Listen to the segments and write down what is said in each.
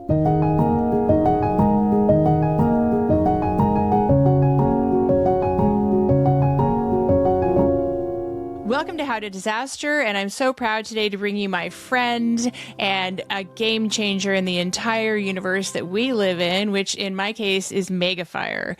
Welcome to How to Disaster, and I'm so proud today to bring you my friend and a game changer in the entire universe that we live in, which in my case is Megafire.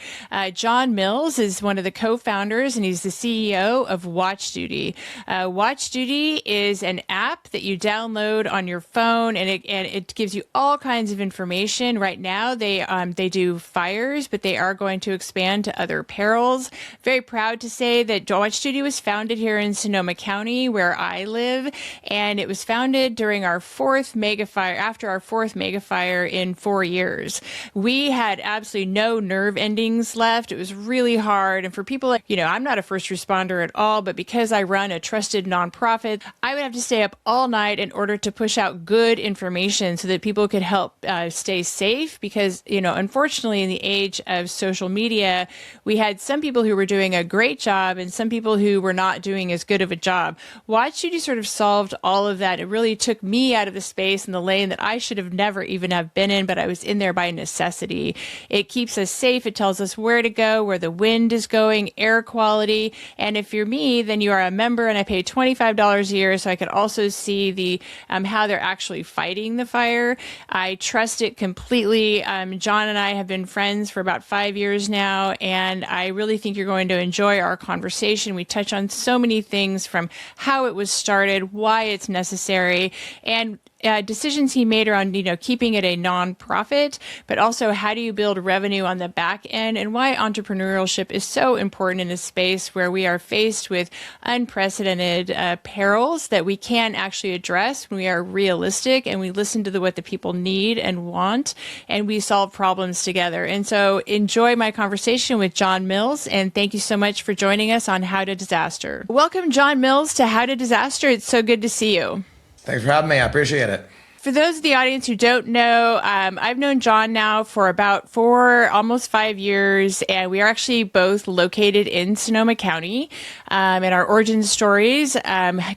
John Mills is one of the co-founders, and he's the CEO of WatchDuty. WatchDuty is an app that you download on your phone, and it gives you all kinds of information. Right now, they do fires, but they are going to expand to other perils. Very proud to say that WatchDuty was founded here in Sonoma County, where I live, and it was founded during our fourth megafire, after our fourth megafire in 4 years. We had absolutely no nerve endings left. It was really hard. And for people like, I'm not a first responder at all, but because I run a trusted nonprofit, I would have to stay up all night in order to push out good information so that people could help stay safe. Because, unfortunately, in the age of social media, we had some people who were doing a great job and some people who were not doing as good of a job. WatchDuty sort of solved all of that. It really took me out of the space and the lane that I should have never even have been in, but I was in there by necessity. It keeps us safe. It tells us where to go, where the wind is going, air quality. And if you're me, then you are a member, and I pay $25 a year so I could also see the how they're actually fighting the fire. I trust it completely. John and I have been friends for about 5 years now, and I really think you're going to enjoy our conversation. We touch on so many things, from how it was started, why it's necessary, and decisions he made around, keeping it a nonprofit, but also how do you build revenue on the back end, and why entrepreneurship is so important in a space where we are faced with unprecedented perils that we can actually address when we are realistic and we listen to what the people need and want, and we solve problems together. And so enjoy my conversation with John Mills, and thank you so much for joining us on How to Disaster. Welcome, John Mills, to How to Disaster. It's so good to see you. Thanks for having me. I appreciate it. For those of the audience who don't know, I've known John now for about almost 5 years, and we are actually both located in Sonoma County. And our origin stories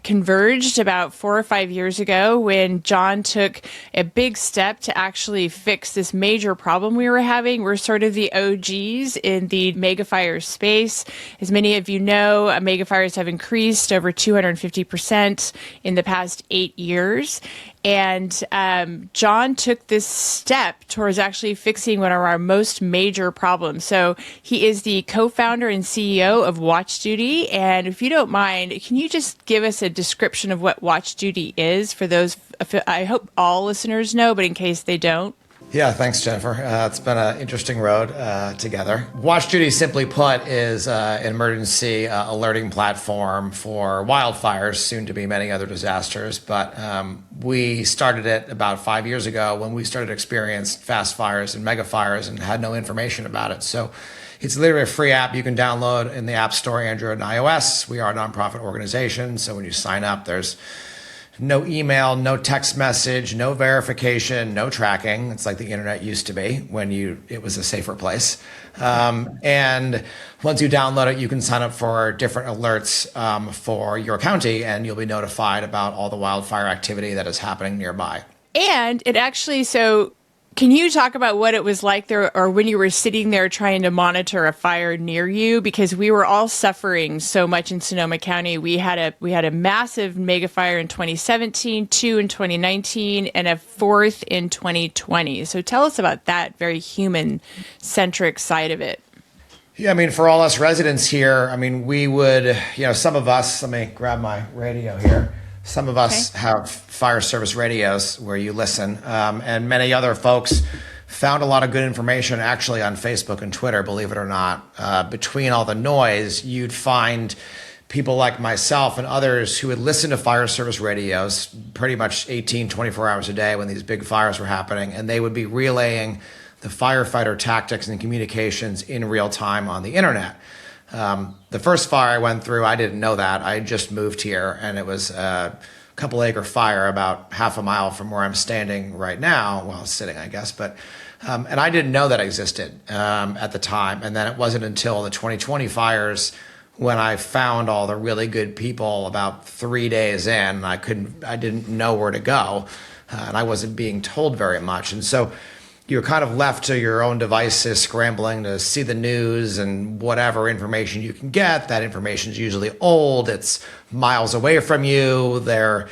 converged about 4 or 5 years ago when John took a big step to actually fix this major problem we were having. We're sort of the OGs in the megafire space. As many of you know, megafires have increased over 250% in the past 8 years. And John took this step towards actually fixing one of our most major problems. So he is the co-founder and CEO of WatchDuty. And if you don't mind, can you just give us a description of what WatchDuty is for those, I hope all listeners know, but in case they don't? Yeah, thanks, Jennifer. It's been an interesting road together. WatchDuty, simply put, is an emergency alerting platform for wildfires, soon to be many other disasters. But we started it about 5 years ago when we started to experience fast fires and mega fires and had no information about it. So it's literally a free app you can download in the App Store, Android and iOS. We are a nonprofit organization, so when you sign up, there's no email, no text message, no verification, no tracking. It's like the internet used to be when it was a safer place. And once you download it, you can sign up for different alerts for your county, and you'll be notified about all the wildfire activity that is happening nearby. And it actually, can you talk about what it was like there, or when you were sitting there trying to monitor a fire near you? Because we were all suffering so much in Sonoma County. We had a massive mega fire in 2017, 2 in 2019, and a 4th in 2020. So tell us about that very human-centric side of it. Yeah, for all us residents here, we would, some of us, let me grab my radio here. Some of us have fire service radios where you listen, and many other folks found a lot of good information actually on Facebook and Twitter, believe it or not. Between all the noise, you'd find people like myself and others who would listen to fire service radios pretty much 18, 24 hours a day when these big fires were happening, and they would be relaying the firefighter tactics and communications in real time on the internet. The first fire I went through, I didn't know that. I had just moved here, and it was a couple acre fire about half a mile from where I'm standing right now. Well, sitting, I guess, but and I didn't know that existed at the time. And then it wasn't until the 2020 fires when I found all the really good people about 3 days in. I didn't know where to go. and I wasn't being told very much. And so you're kind of left to your own devices, scrambling to see the news and whatever information you can get. That information is usually old. It's miles away from you. The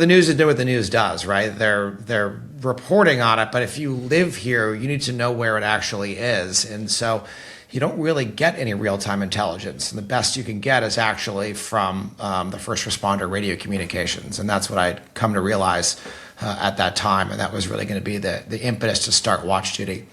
news is doing what the news does, right? They're reporting on it, but if you live here, you need to know where it actually is. And so you don't really get any real-time intelligence. And the best you can get is actually from the first responder radio communications. And that's what I'd come to realize at that time. And that was really going to be the impetus to start Watch Duty.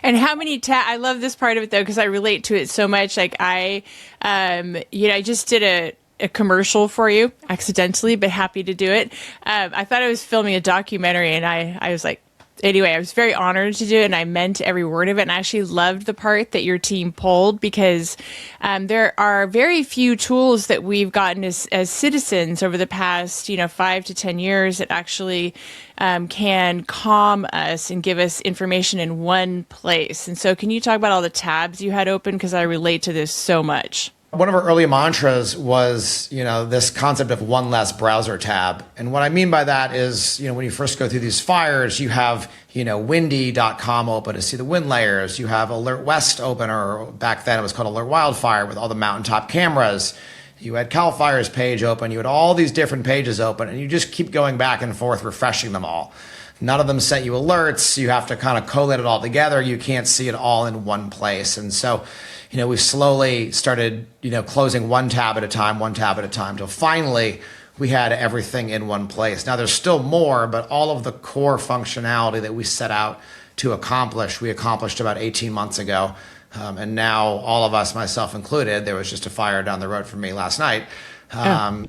And how many I love this part of it, though, because I relate to it so much. Like I just did a commercial for you accidentally, but happy to do it. I thought I was filming a documentary, and I was like, anyway, I was very honored to do it, and I meant every word of it. And I actually loved the part that your team pulled, because there are very few tools that we've gotten as citizens over the past 5 to 10 years that actually can calm us and give us information in one place. And so can you talk about all the tabs you had open? Because I relate to this so much. One of our early mantras was, this concept of one less browser tab. And what I mean by that is, when you first go through these fires, you have, windy.com open to see the wind layers. You have Alert West open, or back then it was called Alert Wildfire, with all the mountaintop cameras. You had CAL FIRE's page open. You had all these different pages open, and you just keep going back and forth, refreshing them all. None of them sent you alerts. You have to kind of collate it all together. You can't see it all in one place. And so, we slowly started, closing one tab at a time, till finally we had everything in one place. Now there's still more, but all of the core functionality that we set out to accomplish, we accomplished about 18 months ago. And now all of us, myself included, there was just a fire down the road from me last night,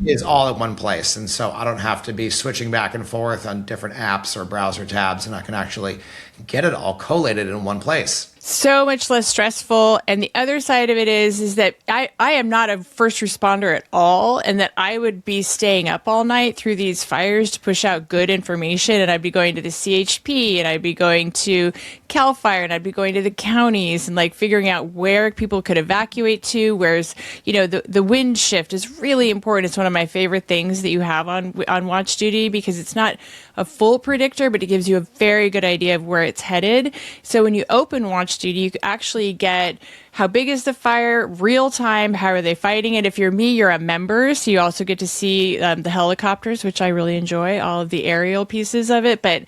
is all at one place. And so I don't have to be switching back and forth on different apps or browser tabs, and I can actually get it all collated in one place. So much less stressful. And the other side of it is that I am not a first responder at all, and that I would be staying up all night through these fires to push out good information. And I'd be going to the CHP, and I'd be going to CAL FIRE, and I'd be going to the counties, and like figuring out where people could evacuate to. Whereas, the wind shift is really important. It's one of my favorite things that you have on Watch Duty, because it's not a full predictor, but it gives you a very good idea of where it's headed. So when you open Watch Duty, you actually get how big is the fire, real time, how are they fighting it. If you're me, you're a member, so you also get to see the helicopters, which I really enjoy, all of the aerial pieces of it. But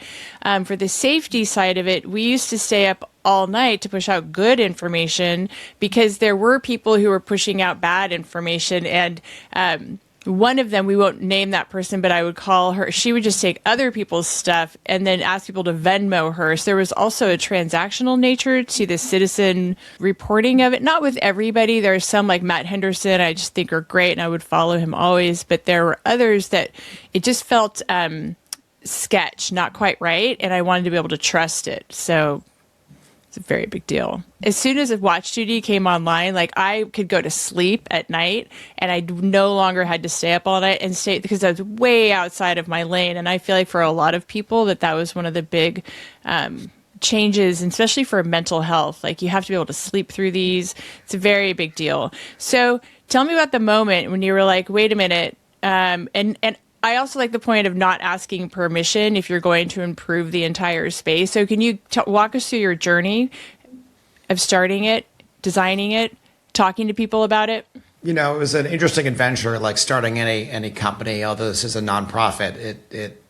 for the safety side of it, we used to stay up all night to push out good information, because there were people who were pushing out bad information. And one of them, we won't name that person, but I would call her, she would just take other people's stuff and then ask people to Venmo her. So there was also a transactional nature to the citizen reporting of it. Not with everybody. There are some, like Matt Henderson, I just think are great, and I would follow him always. But there were others that it just felt sketch, not quite right. And I wanted to be able to trust it. So it's a very big deal. As soon as Watch Duty came online, like I could go to sleep at night, and I no longer had to stay up all night and stay, because I was way outside of my lane. And I feel like for a lot of people that was one of the big changes, especially for mental health. Like you have to be able to sleep through these. It's a very big deal. So tell me about the moment when you were like, wait a minute. And I also like the point of not asking permission if you're going to improve the entire space. So can you walk us through your journey of starting it, designing it, talking to people about it? It was an interesting adventure, like starting any company. Although this is a nonprofit,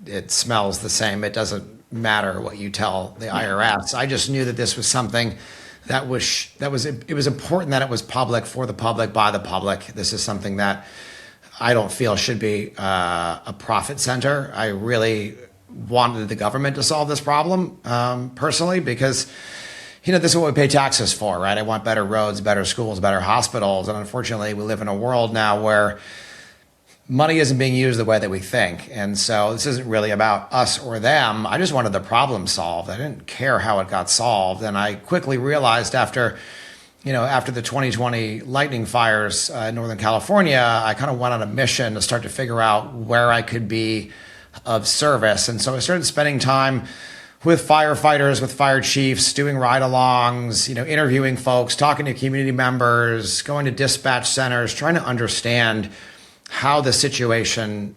it smells the same. It doesn't matter what you tell the IRS. I just knew that this was something it was important that it was public, for the public, by the public. This is something that I don't feel should be a profit center. I really wanted the government to solve this problem personally, because this is what we pay taxes for, right? I want better roads, better schools, better hospitals. And unfortunately, we live in a world now where money isn't being used the way that we think. And so this isn't really about us or them. I just wanted the problem solved. I didn't care how it got solved. And I quickly realized after the 2020 lightning fires in Northern California, I kind of went on a mission to start to figure out where I could be of service. And so I started spending time with firefighters, with fire chiefs, doing ride-alongs, interviewing folks, talking to community members, going to dispatch centers, trying to understand how the situation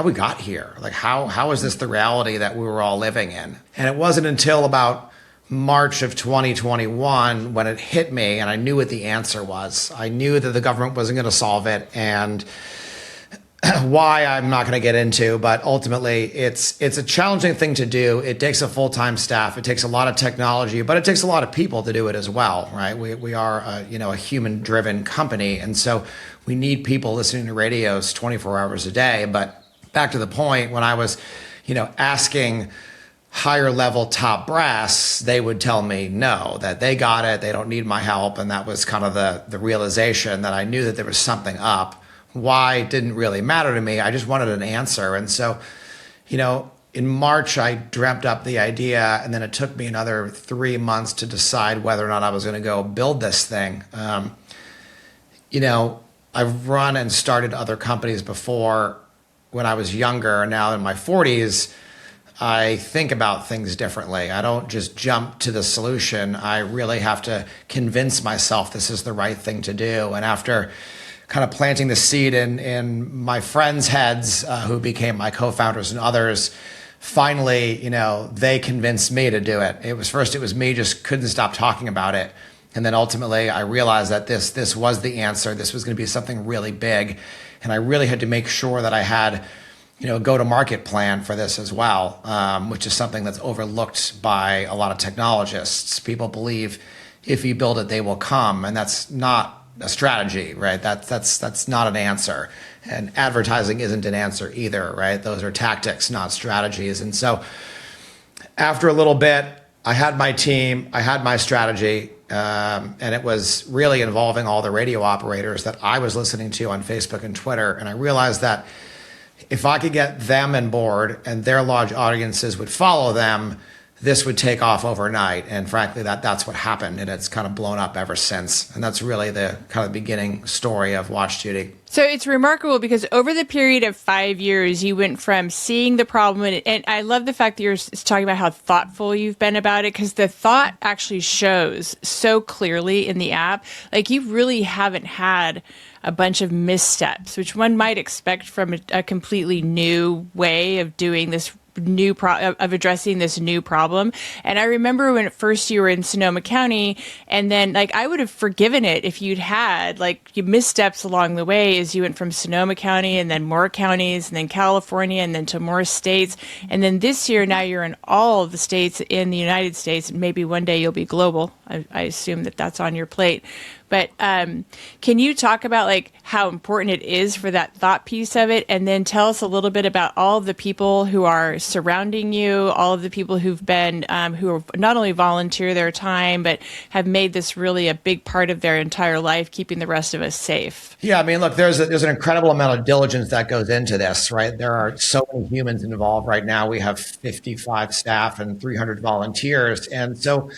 we got here. Like, how is this the reality that we were all living in? And it wasn't until about March of 2021 when it hit me, and I knew what the answer was. I knew that the government wasn't going to solve it, and why I'm not going to get into, but ultimately it's a challenging thing to do. It takes a full-time staff. It takes a lot of technology, but it takes a lot of people to do it as well, right? We are a human-driven company, and so we need people listening to radios 24 hours a day. But back to the point, when I was, asking higher level top brass, they would tell me no, that they got it, they don't need my help, and that was kind of the realization that I knew that there was something up. Why didn't really matter to me. I just wanted an answer. And so, in March, I dreamt up the idea, and then it took me another 3 months to decide whether or not I was going to go build this thing. I've run and started other companies before when I was younger, and now in my 40s, I think about things differently. I don't just jump to the solution. I really have to convince myself this is the right thing to do. And after kind of planting the seed in my friends' heads, who became my co-founders and others, finally, they convinced me to do it. It was me, just couldn't stop talking about it. And then ultimately I realized that this was the answer. This was going to be something really big. And I really had to make sure that I had, a go-to-market plan for this as well, which is something that's overlooked by a lot of technologists. People believe if you build it, they will come. And that's not a strategy, right? That's not an answer. And advertising isn't an answer either, right? Those are tactics, not strategies. And so after a little bit, I had my team, I had my strategy, and it was really involving all the radio operators that I was listening to on Facebook and Twitter. And I realized that if I could get them on board and their large audiences would follow them, this would take off overnight. And frankly, that's what happened. And it's kind of blown up ever since. And that's really the kind of beginning story of Watch Duty. So it's remarkable because over the period of 5 years, you went from seeing the problem, and I love the fact that you're talking about how thoughtful you've been about it, because the thought actually shows so clearly in the app. Like, you really haven't had a bunch of missteps, which one might expect from a completely new way of doing this of addressing this new problem. And I remember when at first you were in Sonoma County, and then I would have forgiven it if you'd had you missteps along the way as you went from Sonoma County and then more counties and then California and then to more states. And then this year, now you're in all of the states in the United States, and maybe one day you'll be global. I assume that's on your plate. But can you talk about how important it is for that thought piece of it, and then tell us a little bit about all of the people who are surrounding you, all of the people who've been who have not only volunteer their time but have made this really a big part of their entire life, keeping the rest of us safe. Yeah, I mean, look, there's an incredible amount of diligence that goes into this, right? There are so many humans involved right now. We have 55 staff and 300 volunteers, and so,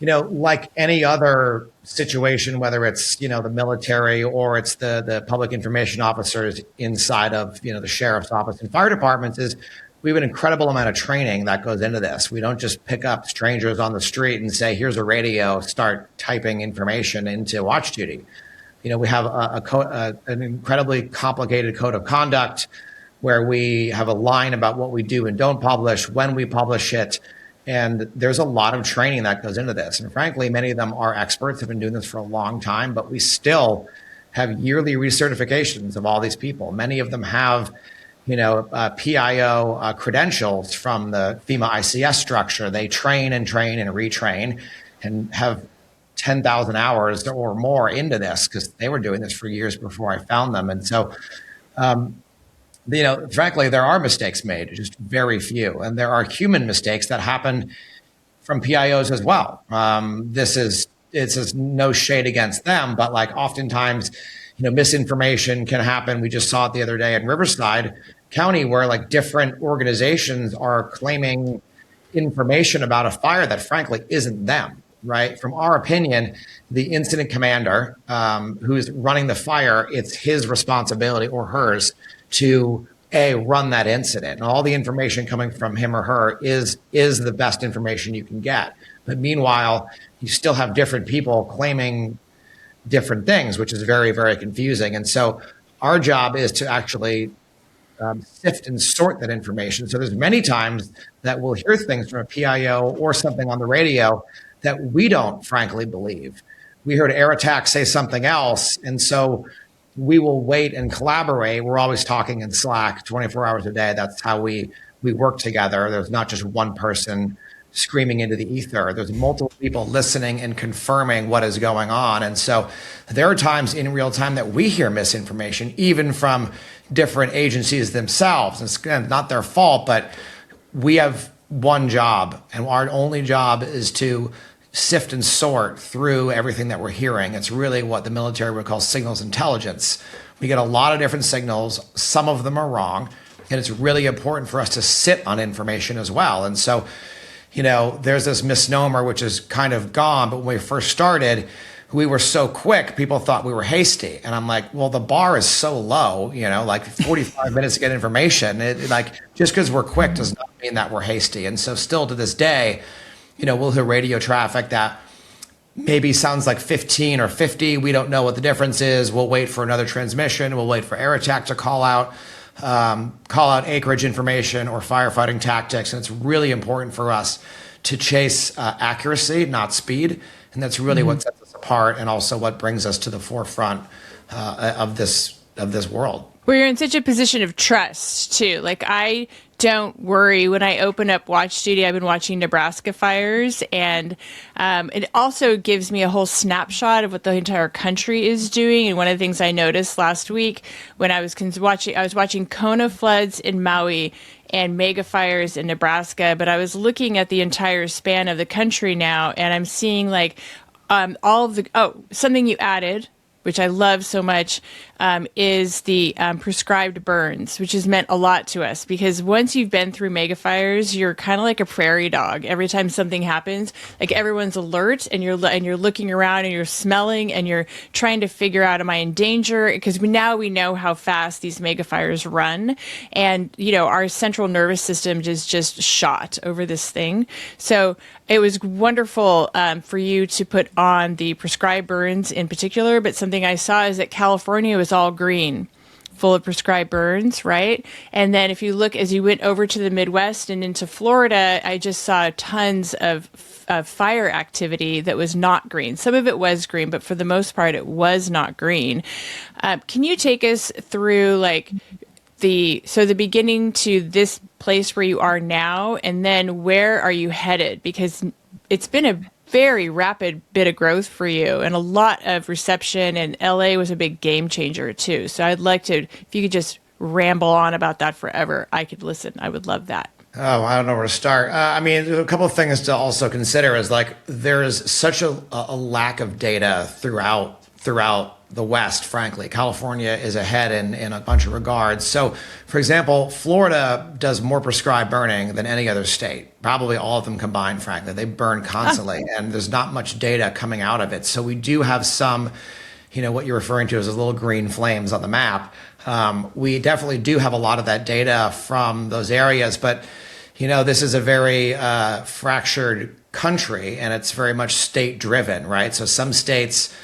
like any other situation, whether it's, the military or it's the public information officers inside of, the sheriff's office and fire departments, is we have an incredible amount of training that goes into this. We don't just pick up strangers on the street and say, here's a radio, start typing information into Watch Duty. We have an incredibly complicated code of conduct where we have a line about what we do and don't publish, when we publish it. And there's a lot of training that goes into this. And frankly, many of them are experts, have been doing this for a long time, but we still have yearly recertifications of all these people. Many of them have, PIO credentials from the FEMA ICS structure. They train and retrain and have 10,000 hours or more into this, because they were doing this for years before I found them. And so, frankly, there are mistakes made, just very few. And there are human mistakes that happen from PIOs as well. It's no shade against them, but oftentimes, misinformation can happen. We just saw it the other day in Riverside County, where different organizations are claiming information about a fire that frankly isn't them, right? From our opinion, the incident commander who's running the fire, it's his responsibility or hers to run that incident. And all the information coming from him or her is the best information you can get. But meanwhile, you still have different people claiming different things, which is very, very confusing. And so our job is to actually sift and sort that information. So there's many times that we'll hear things from a PIO or something on the radio that we don't frankly believe. We heard Air Attack say something else, and so we will wait and collaborate. We're always talking in Slack 24 hours a day. That's how we work together. There's not just one person screaming into the ether. There's multiple people listening and confirming what is going on. And so there are times in real time that we hear misinformation, even from different agencies themselves. It's not their fault, but we have one job, and our only job is to sift and sort through everything that we're hearing. It's really what the military would call signals intelligence. We get a lot of different signals. Some of them are wrong, and it's really important for us to sit on information as well. And so, there's this misnomer, which is kind of gone, but when we first started, we were so quick, people thought we were hasty. And I'm like, well, the bar is so low, like 45 minutes to get information. Just because we're quick does not mean that we're hasty. And so still to this day, we'll hear radio traffic that maybe sounds like 15 or 50. We don't know what the difference is. We'll wait for another transmission. We'll wait for Air Attack to call out acreage information or firefighting tactics. And it's really important for us to chase accuracy, not speed. And that's really what sets us apart, and also what brings us to the forefront of this world. Well, you're in such a position of trust, too. Like, I don't worry when I open up Watch Duty. I've been watching Nebraska fires, and it also gives me a whole snapshot of what the entire country is doing. And one of the things I noticed last week when I was watching Kona floods in Maui and mega fires in Nebraska, but I was looking at the entire span of the country now, and I'm seeing something you added, which I love so much, is the prescribed burns, which has meant a lot to us, because once you've been through mega fires, you're kind of like a prairie dog. Every time something happens, like, everyone's alert, and you're looking around, and you're smelling, and you're trying to figure out, am I in danger? Because we know how fast these mega fires run, and our central nervous system is just shot over this thing. So it was wonderful for you to put on the prescribed burns in particular, but something I saw is that California was all green, full of prescribed burns, right? And then if you look, as you went over to the Midwest and into Florida, I just saw tons of fire activity that was not green. Some of it was green, but for the most part, it was not green. Can you take us through the beginning to this place where you are now, and then where are you headed? Because it's been a very rapid bit of growth for you and a lot of reception, and LA was a big game changer too. So I'd like to, if you could just ramble on about that forever, I could listen. I would love that. Oh, I don't know where to start. A couple of things to also consider is there is such a lack of data throughout the West, frankly. California is ahead in a bunch of regards. So, for example, Florida does more prescribed burning than any other state, probably all of them combined, frankly. They burn constantly, and there's not much data coming out of it. So we do have some, what you're referring to as those little green flames on the map. We definitely do have a lot of that data from those areas, but, this is a very fractured country, and it's very much state-driven, right? So some states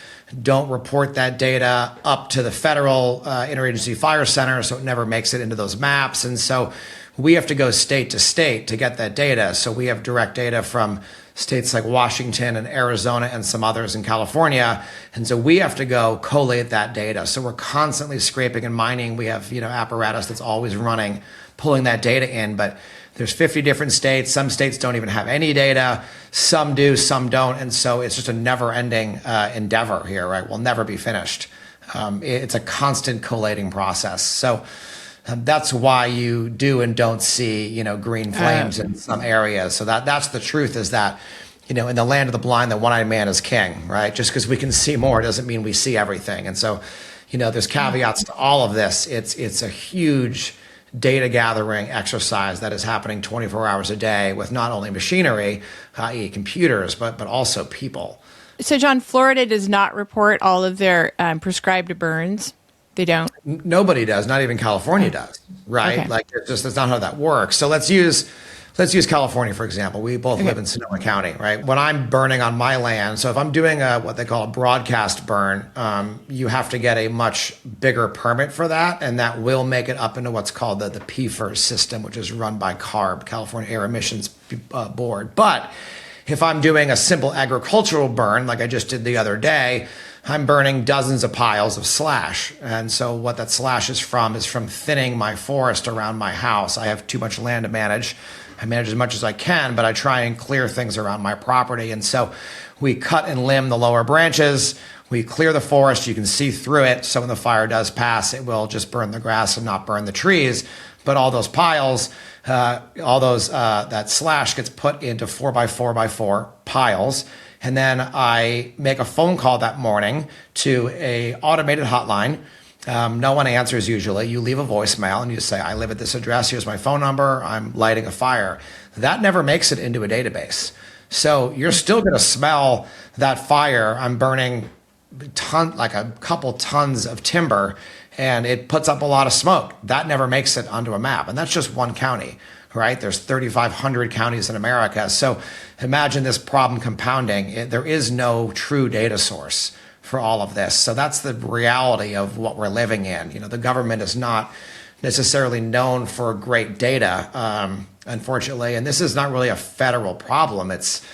don't report that data up to the federal interagency fire center, so it never makes it into those maps. And so we have to go state to state to get that data. So we have direct data from states like Washington and Arizona and some others in California. And so we have to go collate that data. So we're constantly scraping and mining. We have, apparatus that's always running, pulling that data in. But there's 50 different states. Some states don't even have any data. Some do, some don't. And so it's just a never-ending endeavor here, right? We'll never be finished. It's a constant collating process. So that's why you do and don't see, green flames in some areas. So that's the truth, is that, in the land of the blind, the one-eyed man is king, right? Just because we can see more doesn't mean we see everything. And so, there's caveats to all of this. It's a huge data gathering exercise that is happening 24 hours a day with not only machinery, i.e. computers, but also people. So, John, Florida does not report all of their prescribed burns. They don't? Nobody does. Not even California does, right? Okay. That's not how that works. So let's use let's use California, for example. We both live in Sonoma County, right? When I'm burning on my land, so if I'm doing what they call a broadcast burn, you have to get a much bigger permit for that, and that will make it up into what's called the PFERS system, which is run by CARB, California Air Emissions Board. But if I'm doing a simple agricultural burn, like I just did the other day, I'm burning dozens of piles of slash. And so what that slash is from thinning my forest around my house. I have too much land to manage. I manage as much as I can, but I try and clear things around my property. And so we cut and limb the lower branches. We clear the forest. You can see through it. So when the fire does pass, it will just burn the grass and not burn the trees. But all those piles, that slash gets put into 4x4x4 piles. And then I make a phone call that morning to a automated hotline. No one answers usually. You leave a voicemail and you say, I live at this address. Here's my phone number. I'm lighting a fire. That never makes it into a database. So you're still going to smell that fire. I'm burning like a couple tons of timber, and it puts up a lot of smoke. That never makes it onto a map. And that's just one county, right? There's 3,500 counties in America. So imagine this problem compounding. There is no true data source for all of this. So that's the reality of what we're living in. The government is not necessarily known for great data, unfortunately. And this is not really a federal problem. It's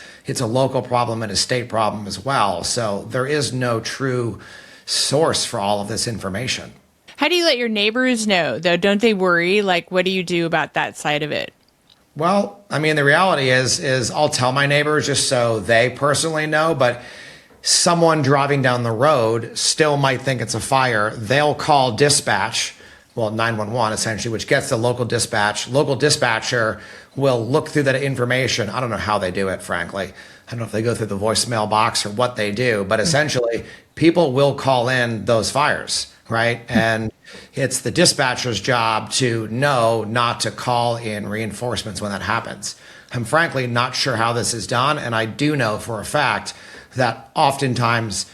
a local problem and a state problem as well. So there is no true source for all of this information. How do you let your neighbors know, though? Don't they worry? Like, what do you do about that side of it? Well, I mean, the reality is I'll tell my neighbors just so they personally know, but someone driving down the road still might think it's a fire. They'll call dispatch, 911 essentially, which gets the local dispatch. Local dispatcher will look through that information. I don't know how they do it, frankly. I don't know if they go through the voicemail box or what they do, but essentially people will call in those fires, right? And it's the dispatcher's job to know not to call in reinforcements when that happens. I'm frankly not sure how this is done, and I do know for a fact that oftentimes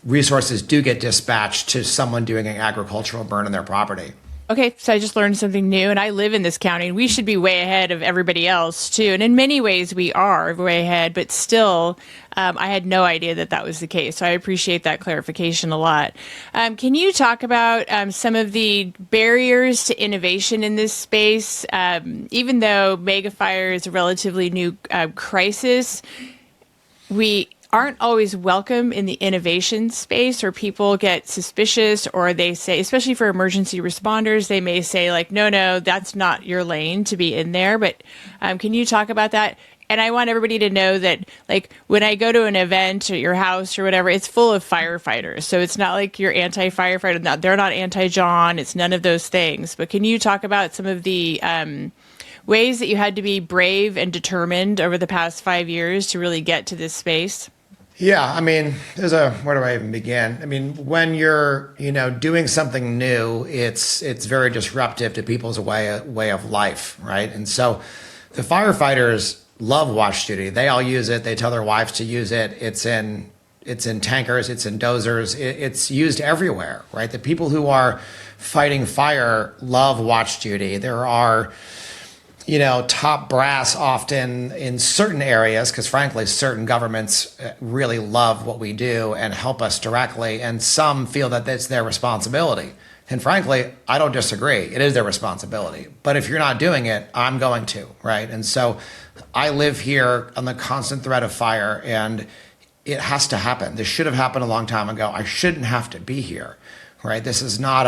resources do get dispatched to someone doing an agricultural burn in their property. Okay, so I just learned something new, and I live in this county, and we should be way ahead of everybody else, too. And in many ways, we are way ahead, but still, I had no idea that was the case. So I appreciate that clarification a lot. Can you talk about some of the barriers to innovation in this space? Even though megafire is a relatively new crisis, we aren't always welcome in the innovation space, or people get suspicious, or they say, especially for emergency responders, they may say like, no, that's not your lane to be in there. But can you talk about that? And I want everybody to know that, like, when I go to an event at your house or whatever, it's full of firefighters. So it's not like you're anti-firefighter. No, they're not anti-John. It's none of those things. But can you talk about some of the ways that you had to be brave and determined over the past 5 years to really get to this space? Yeah, I mean, where do I even begin? I mean, when you're, doing something new, it's very disruptive to people's way of life, right? And so the firefighters love watch duty. They all use it. They tell their wives to use it. It's in tankers, it's in dozers, it's used everywhere, right? The people who are fighting fire love watch duty. There are top brass often in certain areas, because frankly, certain governments really love what we do and help us directly, and some feel that it's their responsibility. And frankly, I don't disagree. It is their responsibility. But if you're not doing it, I'm going to, right? And so I live here on the constant threat of fire, and it has to happen. This should have happened a long time ago. I shouldn't have to be here, right? This is not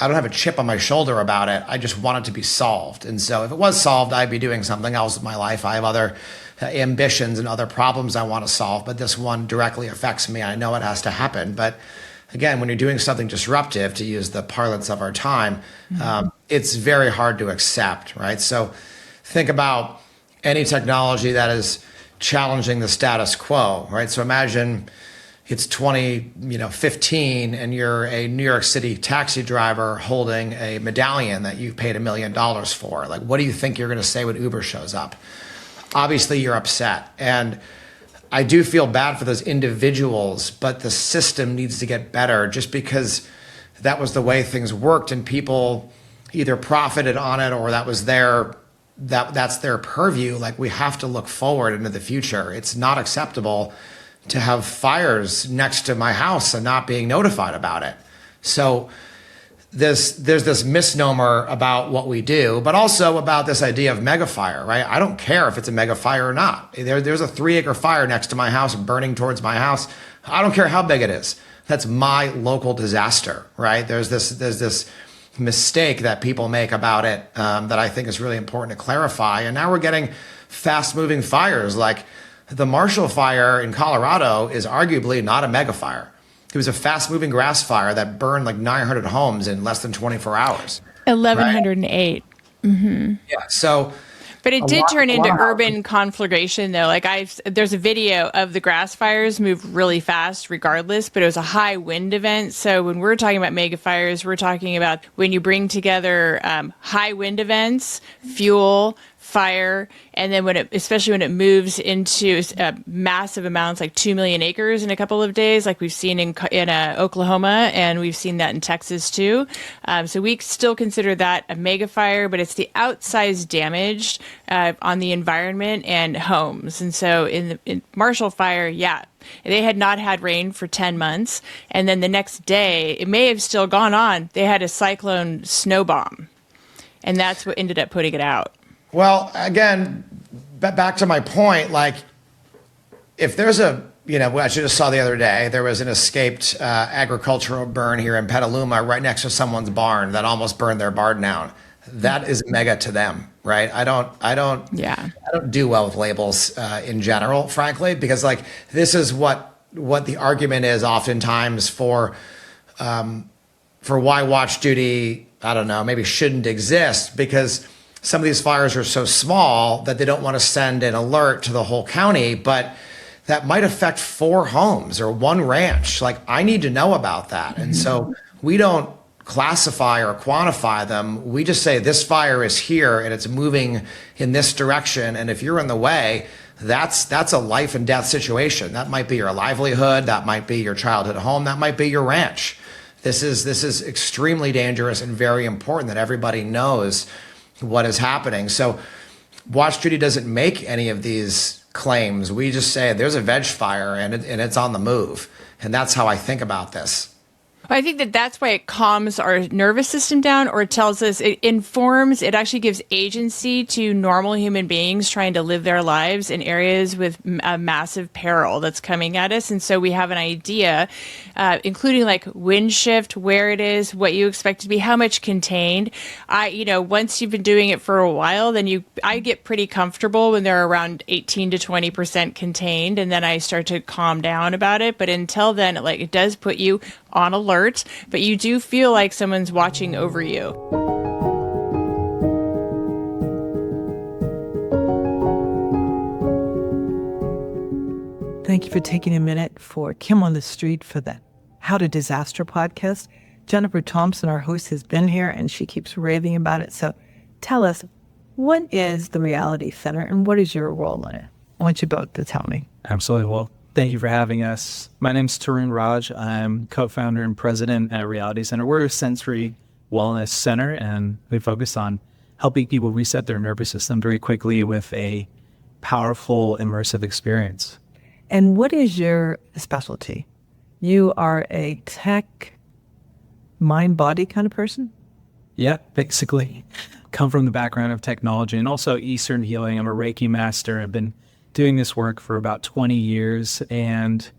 I don't have a chip on my shoulder about it. I just want it to be solved. And so if it was solved, I'd be doing something else with my life. I have other ambitions and other problems I want to solve, but this one directly affects me. I know it has to happen. But again, when you're doing something disruptive, to use the parlance of our time, it's very hard to accept, right? So think about any technology that is challenging the status quo, right? So imagine it's 2015 and you're a New York City taxi driver holding a medallion that you've paid $1 million for. Like, what do you think you're going to say when Uber shows up? Obviously, you're upset. And I do feel bad for those individuals, but the system needs to get better, just because that was the way things worked and people either profited on it or that was their that's their purview. Like, we have to look forward into the future. It's not acceptable to have fires next to my house and not being notified about it. So there's this misnomer about what we do, but also about this idea of mega fire, right? I don't care if it's a mega fire or not. There's a 3-acre fire next to my house burning towards my house. I don't care how big it is. That's my local disaster, right? There's this mistake that people make about it that I think is really important to clarify. And now we're getting fast-moving fires. Like the Marshall Fire in Colorado is arguably not a mega fire. It was a fast-moving grass fire that burned like 900 homes in less than 24 hours. 1,108. Right? Mm-hmm. Yeah. So, but it did turn into urban conflagration, though. Like there's a video of the grass fires move really fast, regardless. But it was a high wind event. So when we're talking about mega fires, we're talking about when you bring together high wind events, fuel, fire, and then especially when it moves into massive amounts, like 2 million acres in a couple of days, like we've seen in Oklahoma, and we've seen that in Texas too. So we still consider that a mega fire, but it's the outsized damage on the environment and homes. And so in Marshall Fire, yeah, they had not had rain for 10 months. And then the next day, it may have still gone on, they had a cyclone snow bomb. And that's what ended up putting it out. Well, again, back to my point, like if there's I just saw the other day, there was an escaped agricultural burn here in Petaluma right next to someone's barn that almost burned their barn down. That is mega to them, right? I don't do well with labels in general, frankly, because like this is what the argument is oftentimes for why watch duty, I don't know, maybe shouldn't exist, because some of these fires are so small that they don't want to send an alert to the whole county, but that might affect 4 homes or 1 ranch. Like, I need to know about that. And so we don't classify or quantify them. We just say this fire is here and it's moving in this direction. And if you're in the way, that's a life and death situation. That might be your livelihood. That might be your childhood home. That might be your ranch. This is extremely dangerous and very important that everybody knows what is happening. So Watch Duty doesn't make any of these claims. We just say there's a veg fire and it's on the move. And that's how I think about this. I think that's why it calms our nervous system down, or it tells us, it informs, it actually gives agency to normal human beings trying to live their lives in areas with a massive peril that's coming at us. And so we have an idea, including like wind shift, where it is, what you expect to be, how much contained. Once you've been doing it for a while, then I get pretty comfortable when they're around 18 to 20% contained, and then I start to calm down about it. But until then, it does put you on alert, but you do feel like someone's watching over you. Thank you for taking a minute for Kim on the Street for the How to Disaster podcast. Jennifer Thompson, our host, has been here and she keeps raving about it. So tell us, what is the Reality Center and what is your role in it? I want you both to tell me. Absolutely. Well, thank you for having us. My name's Tarun Raj. I'm co-founder and president at Reality Center. We're a sensory wellness center, and we focus on helping people reset their nervous system very quickly with a powerful, immersive experience. And what is your specialty? You are a tech, mind-body kind of person? Yeah, basically. Come from the background of technology and also Eastern healing. I'm a Reiki master. I've been doing this work for about 20 years, and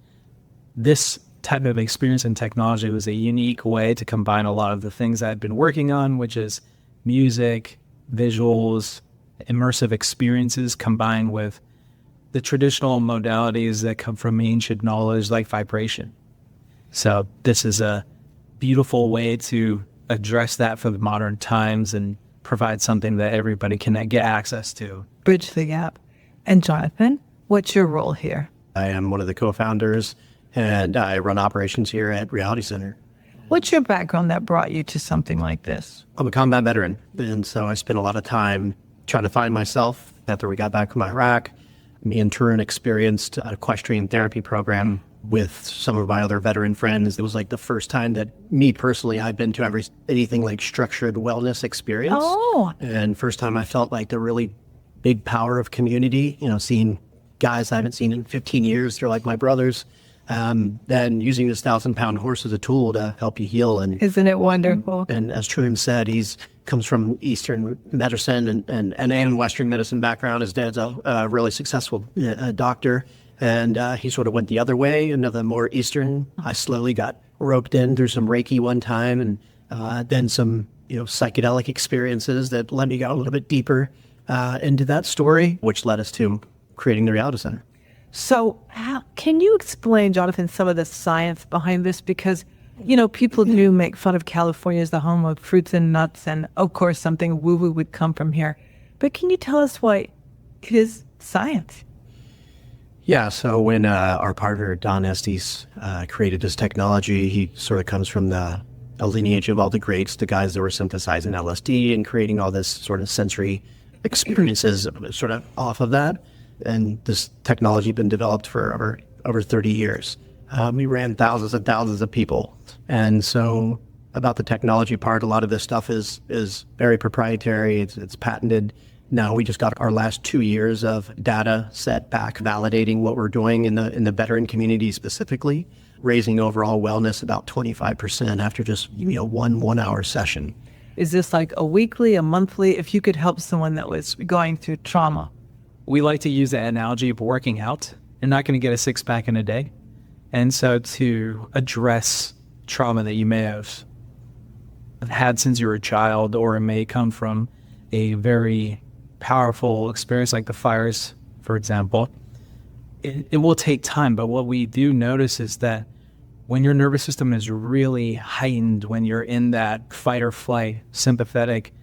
this type of experience in technology was a unique way to combine a lot of the things I'd been working on, which is music, visuals, immersive experiences combined with the traditional modalities that come from ancient knowledge like vibration. So this is a beautiful way to address that for the modern times and provide something that everybody can get access to. Bridge the gap. And Jonathan, what's your role here? I am one of the co-founders and I run operations here at Reality Center. What's your background that brought you to something like this? I'm a combat veteran, and so I spent a lot of time trying to find myself after we got back from Iraq. Me and Tarun experienced an equestrian therapy program with some of my other veteran friends. It was like the first time that me personally, I've been to anything like structured wellness experience. Oh. And first time I felt like the really big power of community, seeing guys I haven't seen in 15 years. They're like my brothers. Then using this 1,000-pound horse as a tool to help you heal. And Isn't it wonderful? And as Truman said, comes from Eastern medicine and Western medicine background. His dad's a really successful doctor. And he sort of went the other way, another more Eastern. I slowly got roped in through some Reiki one time, and then some psychedelic experiences that led me go a little bit deeper into that story, which led us to creating the Reality Center. So can you explain, Jonathan, some of the science behind this? Because, people do make fun of California as the home of fruits and nuts, and of course something woo-woo would come from here. But can you tell us why it is science? Yeah, so when our partner, Don Estes, created this technology, he sort of comes from a lineage of all the greats, the guys that were synthesizing LSD and creating all this sort of sensory experiences sort of off of that. And this technology had been developed for over 30 years. We ran thousands and thousands of people. And so about the technology part, a lot of this stuff is very proprietary. It's patented. Now we just got our last 2 years of data set back validating what we're doing in the veteran community specifically, raising overall wellness about 25% after just one hour session. Is this like a weekly, a monthly, if you could help someone that was going through trauma? We like to use the analogy of working out. You're not going to get a six-pack in a day. And so to address trauma that you may have had since you were a child, or it may come from a very powerful experience like the fires, for example, it will take time. But what we do notice is that when your nervous system is really heightened, when you're in that fight or flight, sympathetic,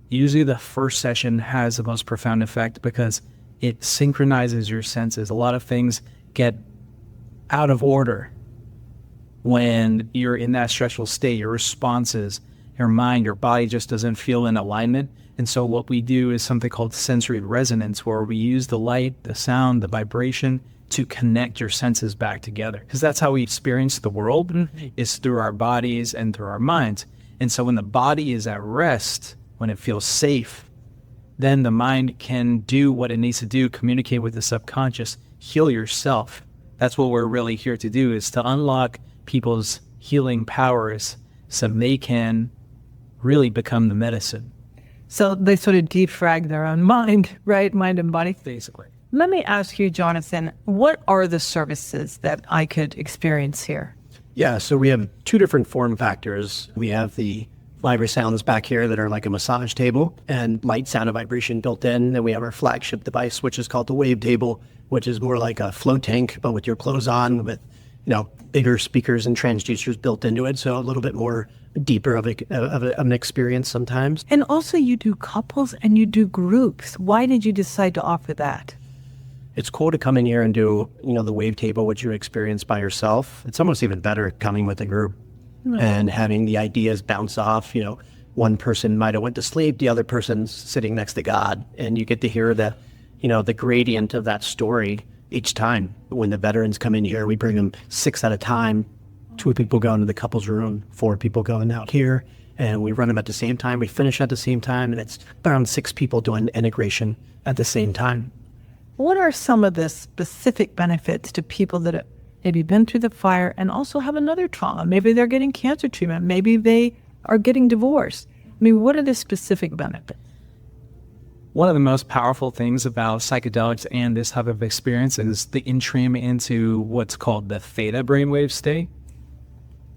usually the first session has the most profound effect because it synchronizes your senses. A lot of things get out of order when you're in that stressful state. Your responses, your mind, your body just doesn't feel in alignment. And so what we do is something called sensory resonance, where we use the light, the sound, the vibration to connect your senses back together. Because that's how we experience the world, is through our bodies and through our minds. And so when the body is at rest, when it feels safe, then the mind can do what it needs to do, communicate with the subconscious, heal yourself. That's what we're really here to do, is to unlock people's healing powers so they can really become the medicine. So they sort of defrag their own mind, right? Mind and body. Basically. Let me ask you, Jonathan, what are the services that I could experience here? Yeah, so we have two different form factors. We have the vibra sounds back here that are like a massage table and light, sound, and vibration built in. Then we have our flagship device, which is called the wave table, which is more like a float tank, but with your clothes on, with bigger speakers and transducers built into it. So a little bit more deeper of an experience sometimes. And also you do couples and you do groups. Why did you decide to offer that? It's cool to come in here and do, the wave table, which you experience by yourself. It's almost even better coming with a group and having the ideas bounce off. One person might have went to sleep, the other person's sitting next to God, and you get to hear the gradient of that story each time. When the veterans come in here, we bring them 6 at a time. 2 people go into the couples room, 4 people going out here, and we run them at the same time. We finish at the same time, and it's around 6 people doing integration at the same time. What are some of the specific benefits to people that have maybe been through the fire and also have another trauma? Maybe they're getting cancer treatment. Maybe they are getting divorced. I mean, what are the specific benefits? One of the most powerful things about psychedelics and this type of experience is the entry into what's called the theta brainwave state.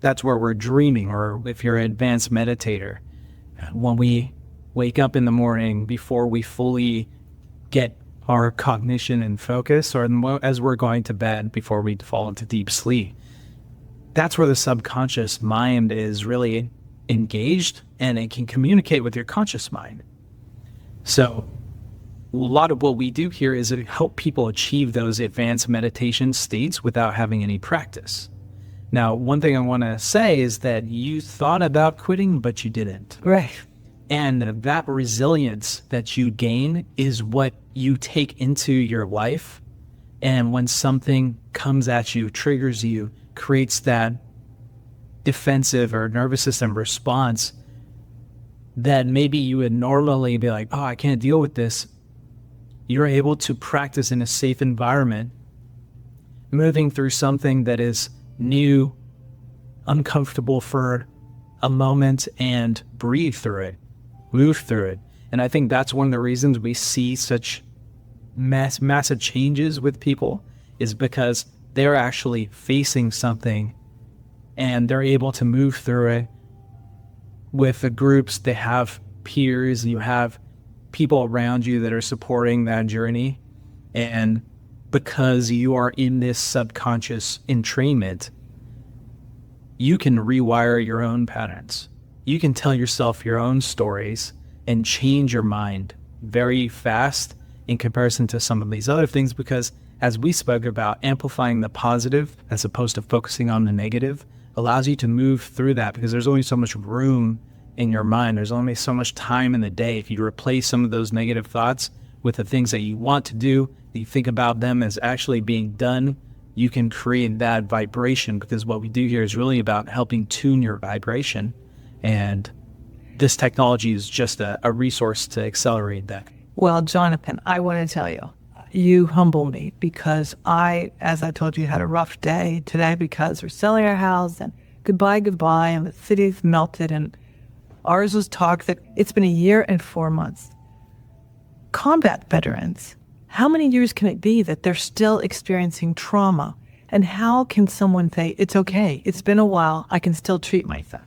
That's where we're dreaming, or if you're an advanced meditator, when we wake up in the morning before we fully get our cognition and focus, or as we're going to bed before we fall into deep sleep, that's where the subconscious mind is really engaged, and it can communicate with your conscious mind. So a lot of what we do here is to help people achieve those advanced meditation states without having any practice. Now, one thing I want to say is that you thought about quitting, but you didn't. Right. And that resilience that you gain is what you take into your life And when something comes at you, triggers you, creates that defensive or nervous system response that maybe you would normally be like, oh, I can't deal with this. You're able to practice in a safe environment, moving through something that is new, uncomfortable for a moment, and breathe through it, move through it. And I think that's one of the reasons we see such massive changes with people, is because they're actually facing something and they're able to move through it with the groups. They have peers, you have people around you that are supporting that journey. And because you are in this subconscious entrainment, you can rewire your own patterns. You can tell yourself your own stories and change your mind very fast in comparison to some of these other things, because as we spoke about, amplifying the positive as opposed to focusing on the negative allows you to move through that, because there's only so much room in your mind. There's only so much time in the day. If you replace some of those negative thoughts with the things that you want to do, you think about them as actually being done, you can create that vibration, because what we do here is really about helping tune your vibration. And this technology is just a resource to accelerate that. Well, Jonathan, I want to tell you, you humble me, because I, as I told you, had a rough day today because we're selling our house and goodbye, and the city's melted, and ours was toxic. It's been 1 year and 4 months. Combat veterans, how many years can it be that they're still experiencing trauma? And how can someone say, it's okay, it's been a while, I can still treat myself?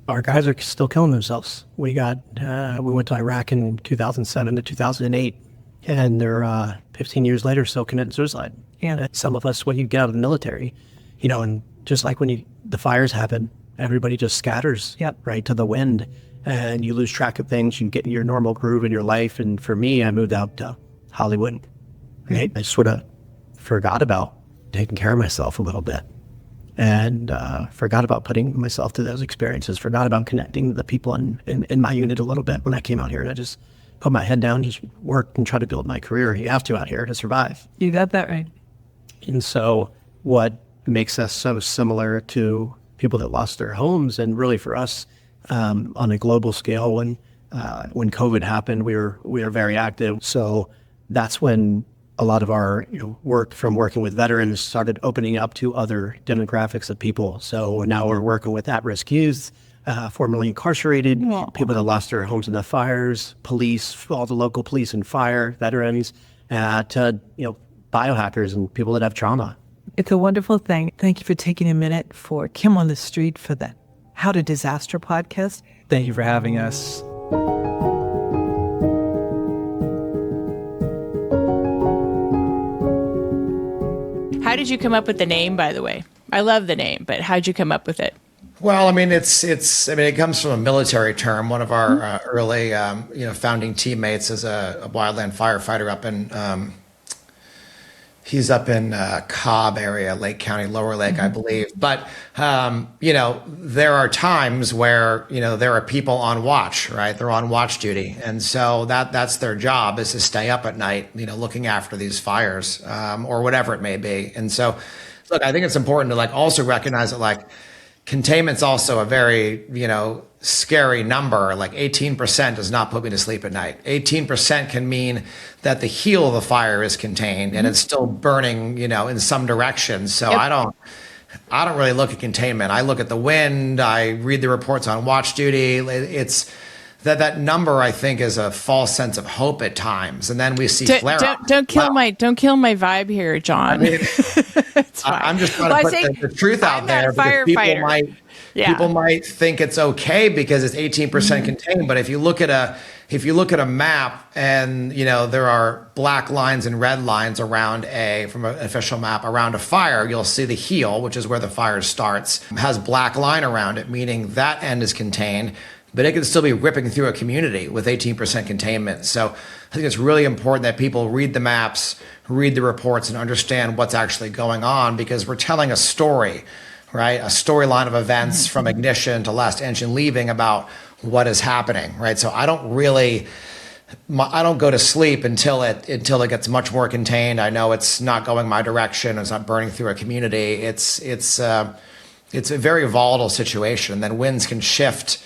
Our guys are still killing themselves. We went to Iraq in 2007 to 2008, and they're 15 years later still committing suicide. And some of us, when you get out of the military, and just like when the fires happen, everybody just scatters right to the wind, and you lose track of things. You get in your normal groove in your life. And for me, I moved out to Hollywood. Right? I sort of forgot about taking care of myself a little bit. And forgot about putting myself through those experiences, forgot about connecting to the people in my unit a little bit when I came out here. And I just put my head down, just work and try to build my career. You have to out here to survive. You got that right. And so what makes us so similar to people that lost their homes, and really for us on a global scale, when COVID happened, we were very active. So that's when a lot of our work from working with veterans started opening up to other demographics of people. So now we're working with at-risk youth, formerly incarcerated, people that lost their homes in the fires, police, all the local police and fire, veterans, to biohackers and people that have trauma. It's a wonderful thing. Thank you for taking a minute for Kim on the Street for the How to Disaster podcast. Thank you for having us. How did you come up with the name, by the way? I love the name, but how'd you come up with it? Well, I mean, it comes from a military term. One of our early, founding teammates is a wildland firefighter up in, he's up in Cobb area, Lake County, Lower Lake, I believe. But, there are times where, there are people on watch, right? They're on watch duty. And so that's their job, is to stay up at night, looking after these fires, or whatever it may be. And so, look, I think it's important to also recognize that containment's also a very, scary number. 18% does not put me to sleep at night. 18% can mean that the heel of the fire is contained and it's still burning, in some direction. So I don't really look at containment. I look at the wind. I read the reports on watch duty. It's that number, I think, is a false sense of hope at times. And then we see flare up. Don't kill my vibe here, John. It's fine. I'm just trying to put the truth out there, because people might think it's okay because it's 18% contained. But if you look at a map, and there are black lines and red lines around from an official map around a fire, you'll see the heel, which is where the fire starts, has black line around it, meaning that end is contained. But it can still be ripping through a community with 18% containment. So I think it's really important that people read the maps, read the reports, and understand what's actually going on, because we're telling a story, right? A storyline of events from ignition to last engine leaving about what is happening, right? So I don't really I don't go to sleep until it gets much more contained. I know it's not going my direction. It's not burning through a community. It's a very volatile situation. And then winds can shift.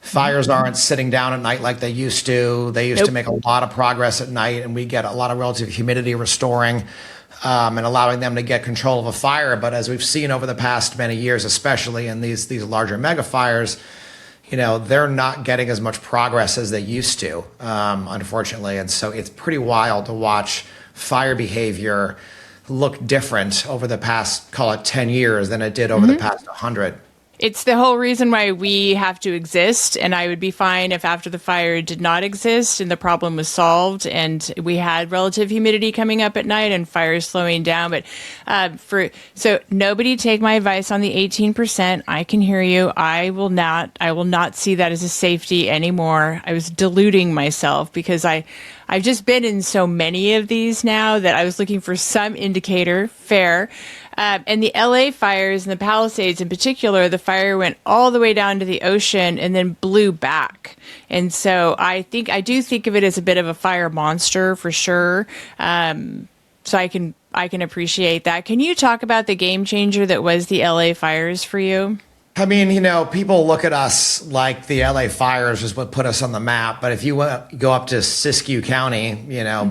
Fires aren't sitting down at night like they used to. They used to make a lot of progress at night, and we get a lot of relative humidity restoring and allowing them to get control of a fire. But as we've seen over the past many years, especially in these larger mega fires, they're not getting as much progress as they used to, unfortunately. And so it's pretty wild to watch fire behavior look different over the past, call it 10 years than it did over the past 100. It's the whole reason why we have to exist, and I would be fine if after the fire did not exist and the problem was solved and we had relative humidity coming up at night and fires slowing down. But so nobody take my advice on the 18%. I can hear you. I will not see that as a safety anymore. I was deluding myself because I've just been in so many of these now that I was looking for some indicator. Fair. And the LA fires and the Palisades in particular, the fire went all the way down to the ocean and then blew back. And so I do think of it as a bit of a fire monster for sure. So I can appreciate that. Can you talk about the game changer that was the LA fires for you? I mean, people look at us like the LA fires is what put us on the map. But if you go up to Siskiyou County,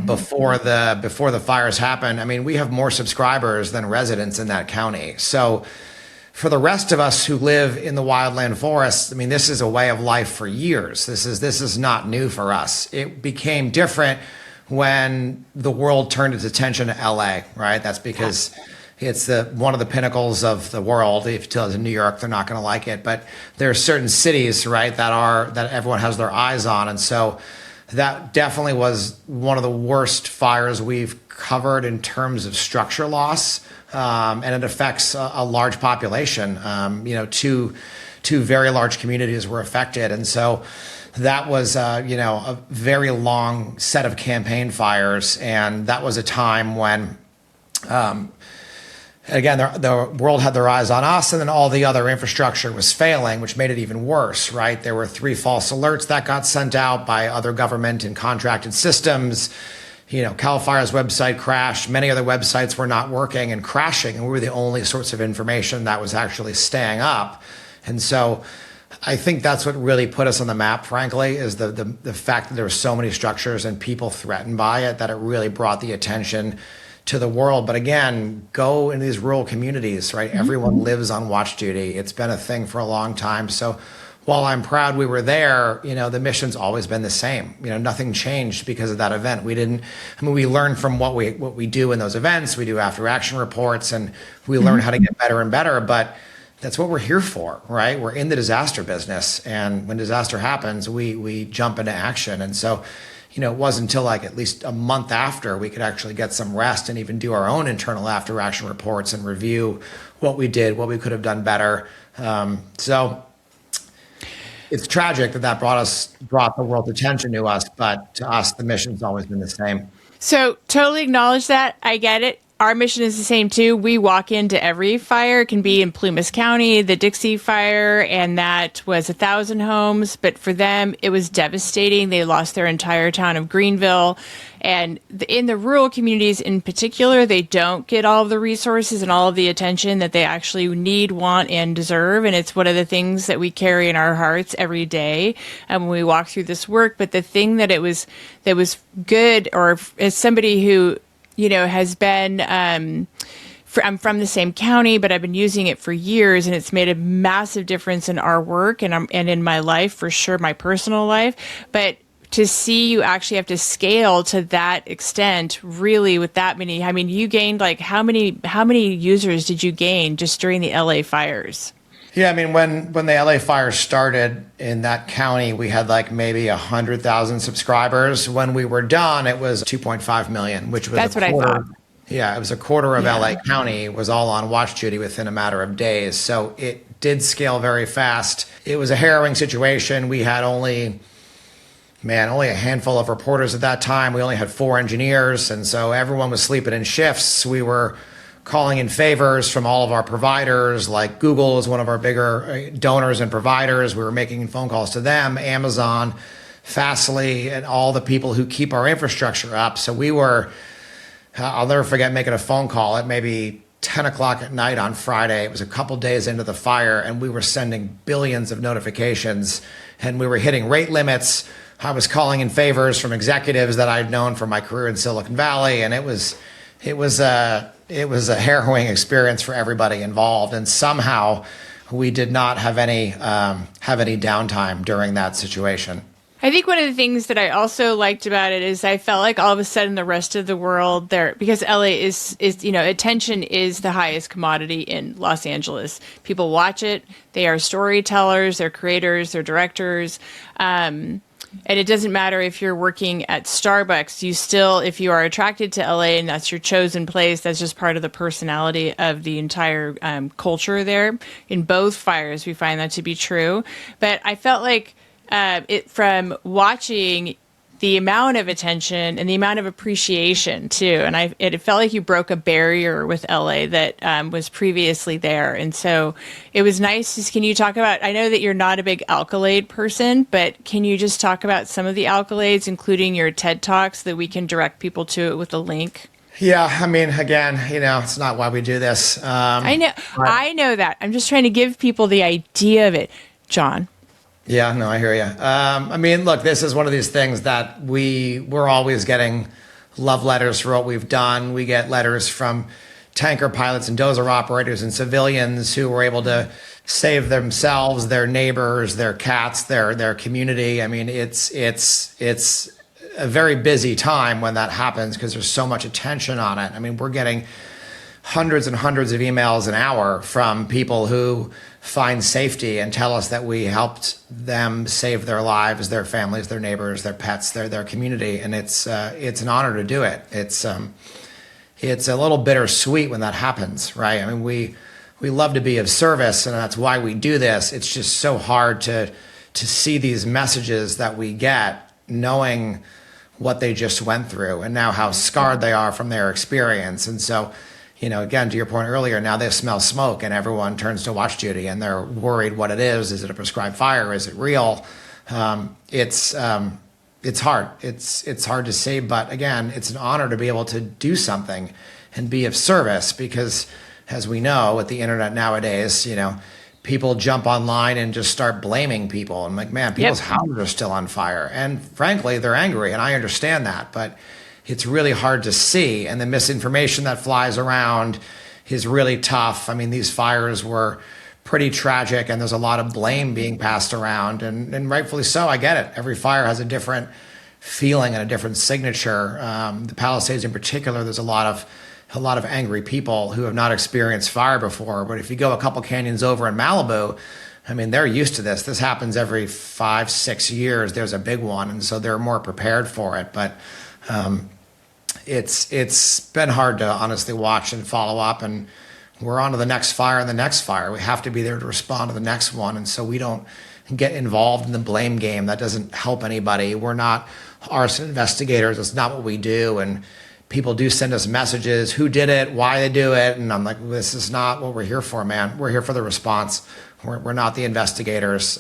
before the fires happened, I mean, we have more subscribers than residents in that county. So for the rest of us who live in the wildland forests, I mean, this is a way of life for years. This is not new for us. It became different when the world turned its attention to LA, right? That's because it's one of the pinnacles of the world. If you tell it in New York, they're not going to like it. But there are certain cities, right, that everyone has their eyes on. And so that definitely was one of the worst fires we've covered in terms of structure loss. And it affects a large population. Two very large communities were affected. And so that was, a very long set of campaign fires. And that was a time when, again, the world had their eyes on us, and then all the other infrastructure was failing, which made it even worse, right? There were 3 false alerts that got sent out by other government and contracted systems. CAL FIRE's website crashed. Many other websites were not working and crashing, and we were the only source of information that was actually staying up. And so I think that's what really put us on the map, frankly, is the fact that there were so many structures and people threatened by it, that it really brought the attention to the world. But again, go in these rural communities, right? Everyone lives on watch duty. It's been a thing for a long time. So while I'm proud we were there, the mission's always been the same. Nothing changed because of that event. We learn from what we do in those events. We do after action reports, and we learn how to get better and better. But that's what we're here for, right? We're in the disaster business. And when disaster happens, we jump into action. And so it wasn't until at least a month after we could actually get some rest and even do our own internal after action reports and review what we did, what we could have done better. So it's tragic that brought the world's attention to us, but to us, the mission's always been the same. So totally acknowledge that. I get it. Our mission is the same too. We walk into every fire. It can be in Plumas County, the Dixie fire, and that was 1,000 homes. But for them, it was devastating. They lost their entire town of Greenville. And in the rural communities in particular, they don't get all of the resources and all of the attention that they actually need, want, and deserve. And it's one of the things that we carry in our hearts every day when we walk through this work. But the thing that was good, or as somebody who has been, I'm from the same county, but I've been using it for years, and it's made a massive difference in our work and in my life, for sure, my personal life. But to see you actually have to scale to that extent, really, with that many, I mean, you gained how many users did you gain just during the LA fires? Yeah, I mean, when the LA fires started in that county, we had maybe 100,000 subscribers. When we were done, it was 2.5 million, which was That's what I thought. Yeah, it was a quarter of LA County was all on watch duty within a matter of days. So it did scale very fast. It was a harrowing situation. We had only a handful of reporters at that time. We only had 4 engineers, and so everyone was sleeping in shifts. We were calling in favors from all of our providers, like Google is one of our bigger donors and providers. We were making phone calls to them, Amazon. Fastly, and all the people who keep our infrastructure up. So we were, I'll never forget making a phone call at maybe 10 o'clock at night on Friday. It was a couple days into the fire, and we were sending billions of notifications, and we were hitting rate limits. I was calling in favors from executives that I'd known from my career in Silicon Valley, and it was a harrowing experience for everybody involved. And somehow we did not have any downtime during that situation. I think one of the things that I also liked about it is I felt like all of a sudden the rest of the world there, because LA is attention is the highest commodity in Los Angeles. People watch it. They are storytellers, they're creators, they're directors. And it doesn't matter if you're working at Starbucks, you still, if you are attracted to LA and that's your chosen place, that's just part of the personality of the entire culture there. In both fires, we find that to be true. But I felt like from watching the amount of attention and the amount of appreciation too, and it felt like you broke a barrier with LA that was previously there, and so it was nice. Can you talk about? I know that you're not a big accolade person, but can you just talk about some of the accolades, including your TED Talks, so that we can direct people to it with a link? Yeah, I mean, again, it's not why we do this. I know that. I'm just trying to give people the idea of it, John. Yeah, no, I hear you. I mean, look, this is one of these things that we're always getting love letters for what we've done. We get letters from tanker pilots and dozer operators and civilians who were able to save themselves, their neighbors, their cats, their community. I mean, it's a very busy time when that happens because there's so much attention on it. I mean, we're getting hundreds and hundreds of emails an hour from people who find safety and tell us that we helped them save their lives, their families, their neighbors, their pets, their community. And it's an honor to do it. It's a little bittersweet when that happens, right? I mean, we love to be of service, and that's why we do this. It's just so hard to see these messages that we get, knowing what they just went through and now how scarred they are from their experience. And so, again, to your point earlier, now they smell smoke and everyone turns to watch duty and they're worried what it is. Is it a prescribed fire? Is it real? It's hard. It's hard to say, but again, it's an honor to be able to do something and be of service because, as we know, with the internet nowadays, people jump online and just start blaming people. And like, man, people's houses are still on fire. And frankly, they're angry, and I understand that, but it's really hard to see. And the misinformation that flies around is really tough. I mean, these fires were pretty tragic, and there's a lot of blame being passed around, and rightfully so. I get it. Every fire has a different feeling and a different signature. The Palisades in particular, there's a lot of angry people who have not experienced fire before. But if you go a couple canyons over in Malibu, I mean, they're used to this. This happens every 5-6 years. There's a big one, and so they're more prepared for it. But it's been hard to honestly watch and follow up, and we're on to the next fire and the next fire. We have to be there to respond to the next one, and so we don't get involved in the blame game. That doesn't help anybody. We're not arson investigators. That's not what we do, and people do send us messages, who did it, why they do it, and I'm like, this is not what we're here for, man. We're here for the response. We're not the investigators.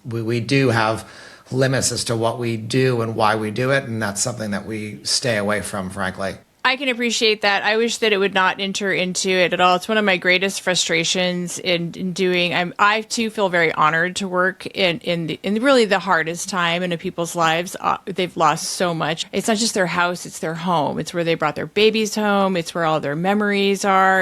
We do have limits as to what we do and why we do it, and that's something that we stay away from, frankly. I can appreciate that. I wish that it would not enter into it at all. It's one of my greatest frustrations in doing. I too feel very honored to work in really the hardest time in people's lives. They've lost so much. It's not just their house; it's their home. It's where they brought their babies home. It's where all their memories are.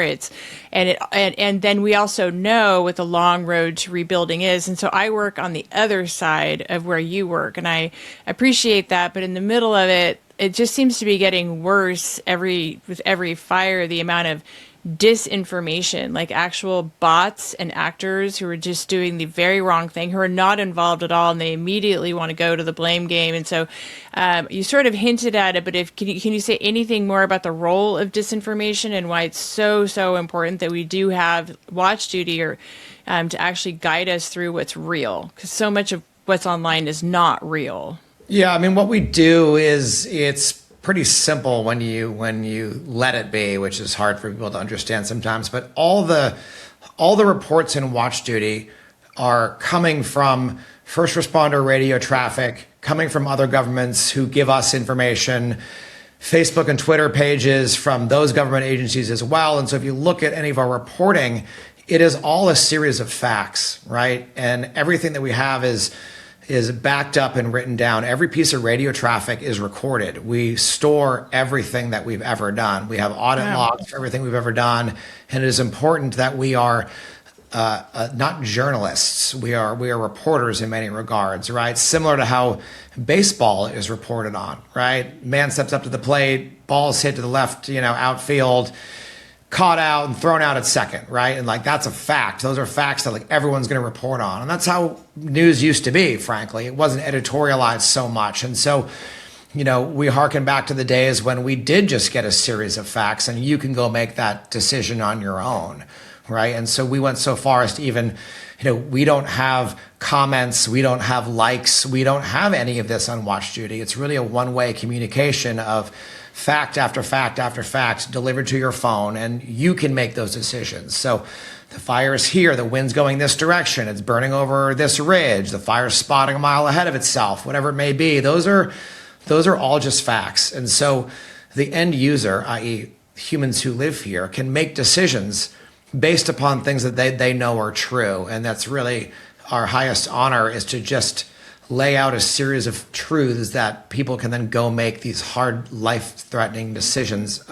And then we also know what the long road to rebuilding is. And so I work on the other side of where you work, and I appreciate that. But in the middle of it, it just seems to be getting worse with every fire, the amount of disinformation, like actual bots and actors who are just doing the very wrong thing, who are not involved at all, and they immediately want to go to the blame game. And so you sort of hinted at it, but can you say anything more about the role of disinformation and why it's so important that we do have watch duty or to actually guide us through what's real? Because so much of what's online is not real. Yeah, I mean, what we do is it's pretty simple when you let it be, which is hard for people to understand sometimes. But all the reports in watch duty are coming from first responder radio traffic coming from other governments who give us information, Facebook and Twitter pages from those government agencies as well. And so if you look at any of our reporting, it is all a series of facts, right? And everything that we have is backed up and written down. Every piece of radio traffic is recorded. We store everything that we've ever done. We have audit logs for everything we've ever done. And it is important that we are not journalists. We are reporters in many regards, right? Similar to how baseball is reported on, right? Man steps up to the plate, ball's hit to the left, outfield, caught out and thrown out at second, right? And like, that's a fact. Those are facts that like everyone's going to report on. And that's how news used to be, frankly. It wasn't editorialized so much. And so, we harken back to the days when we did just get a series of facts and you can go make that decision on your own, right? And so we went so far as to even, we don't have comments, we don't have likes, we don't have any of this on Watch Duty. It's really a one-way communication of fact after fact after fact delivered to your phone, and you can make those decisions. So the fire is here, the wind's going this direction, it's burning over this ridge, the fire's spotting a mile ahead of itself, whatever it may be. Those are all just facts. And so the end user, i.e. humans who live here, can make decisions based upon things that they know are true. And that's really our highest honor, is to just lay out a series of truths that people can then go make these hard, life-threatening decisions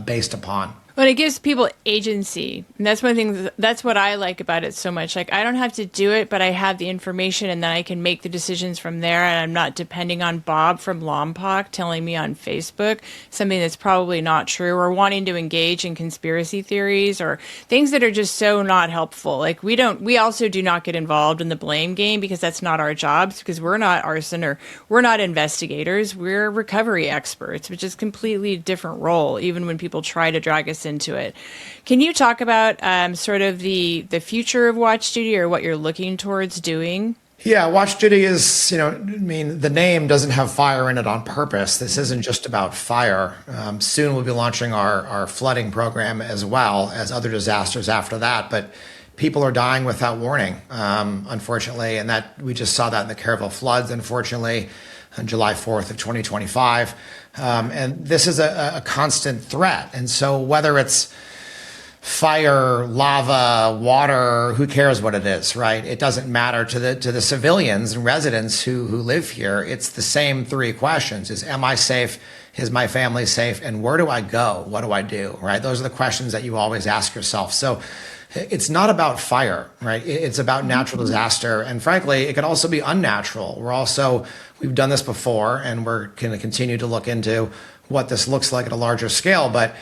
based upon. Well, it gives people agency. And that's one thing, that's what I like about it so much. Like, I don't have to do it, but I have the information and then I can make the decisions from there. And I'm not depending on Bob from Lompoc telling me on Facebook something that's probably not true, or wanting to engage in conspiracy theories or things that are just so not helpful. Like, we also do not get involved in the blame game, because that's not our jobs, because we're not arson, or we're not investigators. We're recovery experts, which is a completely different role, even when people try to drag us into it. Can you talk about sort of the future of Watch Duty, or what you're looking towards doing? Yeah, Watch Duty is, the name doesn't have fire in it on purpose. This isn't just about fire. Soon we'll be launching our flooding program as well as other disasters after that. But people are dying without warning, unfortunately. And that we just saw that in the Caryville floods, unfortunately, on July 4th of 2025. And this is a constant threat. And so whether it's fire, lava, water, who cares what it is, right? It doesn't matter to the civilians and residents who live here. It's the same three questions: is am I safe? Is my family safe? And where do I go? What do I do, right? Those are the questions that you always ask yourself. So it's not about fire, right? It's about natural disaster. And frankly, it can also be unnatural. We've done this before, and we're going to continue to look into what this looks like at a larger scale. But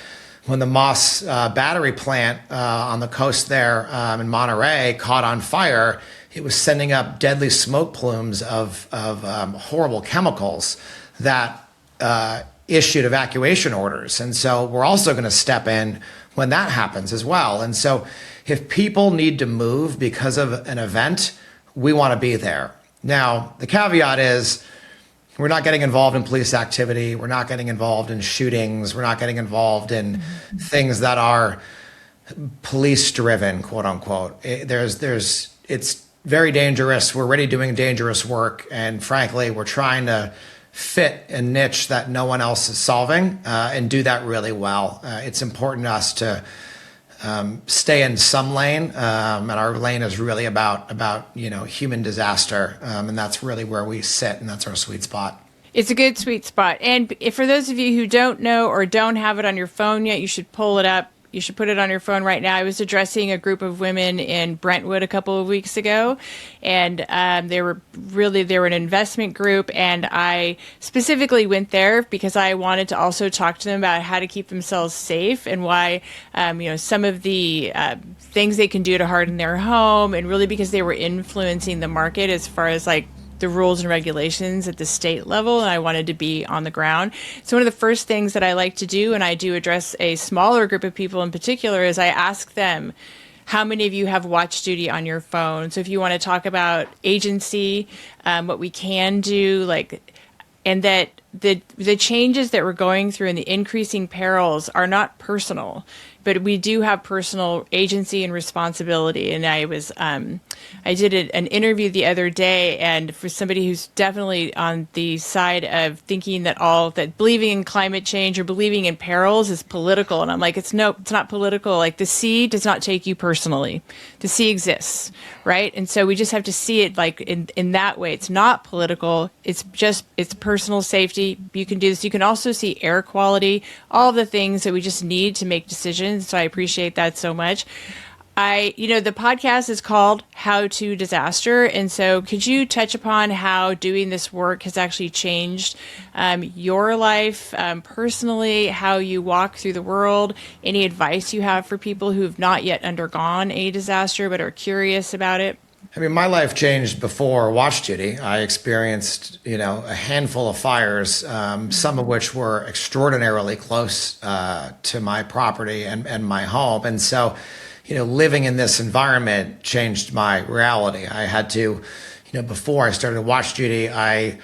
when the Moss battery plant on the coast there in Monterey caught on fire, it was sending up deadly smoke plumes of horrible chemicals that issued evacuation orders. And so we're also going to step in when that happens as well. And so if people need to move because of an event, we want to be there. Now, the caveat is we're not getting involved in police activity. We're not getting involved in shootings. We're not getting involved in things that are police driven, quote unquote. It's very dangerous. We're already doing dangerous work. And frankly, we're trying to fit a niche that no one else is solving and do that really well. It's important to us to stay in some lane, and our lane is really about human disaster, and that's really where we sit, and that's our sweet spot. It's a good sweet spot. And for those of you who don't know or don't have it on your phone yet, you should pull it up. You should put it on your phone right now. I was addressing a group of women in Brentwood a couple of weeks ago, and they were an investment group, and I specifically went there because I wanted to also talk to them about how to keep themselves safe and why, some of the things they can do to harden their home, and really because they were influencing the market as far as like the rules and regulations at the state level, and I wanted to be on the ground. So one of the first things that I like to do, and I do address a smaller group of people in particular, is I ask them, how many of you have Watch Duty on your phone? So if you want to talk about agency, what we can do, and that the changes that we're going through and the increasing perils are not personal, but we do have personal agency and responsibility. And I did an interview the other day, and for somebody who's definitely on the side of thinking that believing in climate change or believing in perils is political. And I'm like, it's not political. Like, the sea does not take you personally. The sea exists, right? And so we just have to see it like in that way. It's not political. It's personal safety. You can do this. You can also see air quality, all of the things that we just need to make decisions. So I appreciate that so much. The podcast is called How to Disaster. And so could you touch upon how doing this work has actually changed your life personally, how you walk through the world, any advice you have for people who have not yet undergone a disaster but are curious about it? I mean, my life changed before watch duty. I experienced, a handful of fires, some of which were extraordinarily close to my property and my home. And so, living in this environment changed my reality. I had to, before I started watch duty, I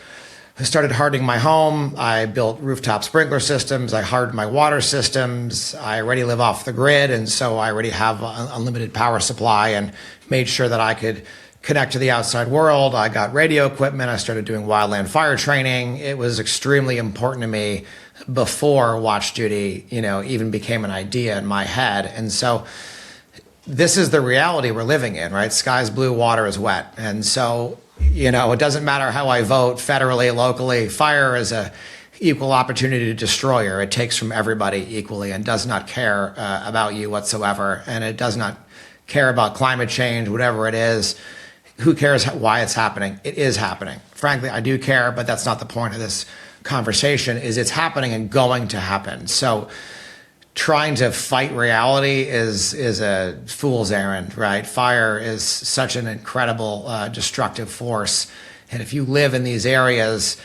started hardening my home. I built rooftop sprinkler systems. I hardened my water systems. I already live off the grid, and so I already have unlimited power supply, and made sure that I could connect to the outside world. I got radio equipment. I started doing wildland fire training. It was extremely important to me before watch duty, even became an idea in my head. And so this is the reality we're living in, right? Sky's blue, water is wet. And so, it doesn't matter how I vote federally, locally. Fire is a equal opportunity destroyer. It takes from everybody equally and does not care about you whatsoever. And it does not care about climate change, whatever it is. Who cares why it's happening? It is happening. Frankly, I do care, but that's not the point of this conversation. It's happening and going to happen. So trying to fight reality is a fool's errand, right? Fire is such an incredible destructive force. And if you live in these areas,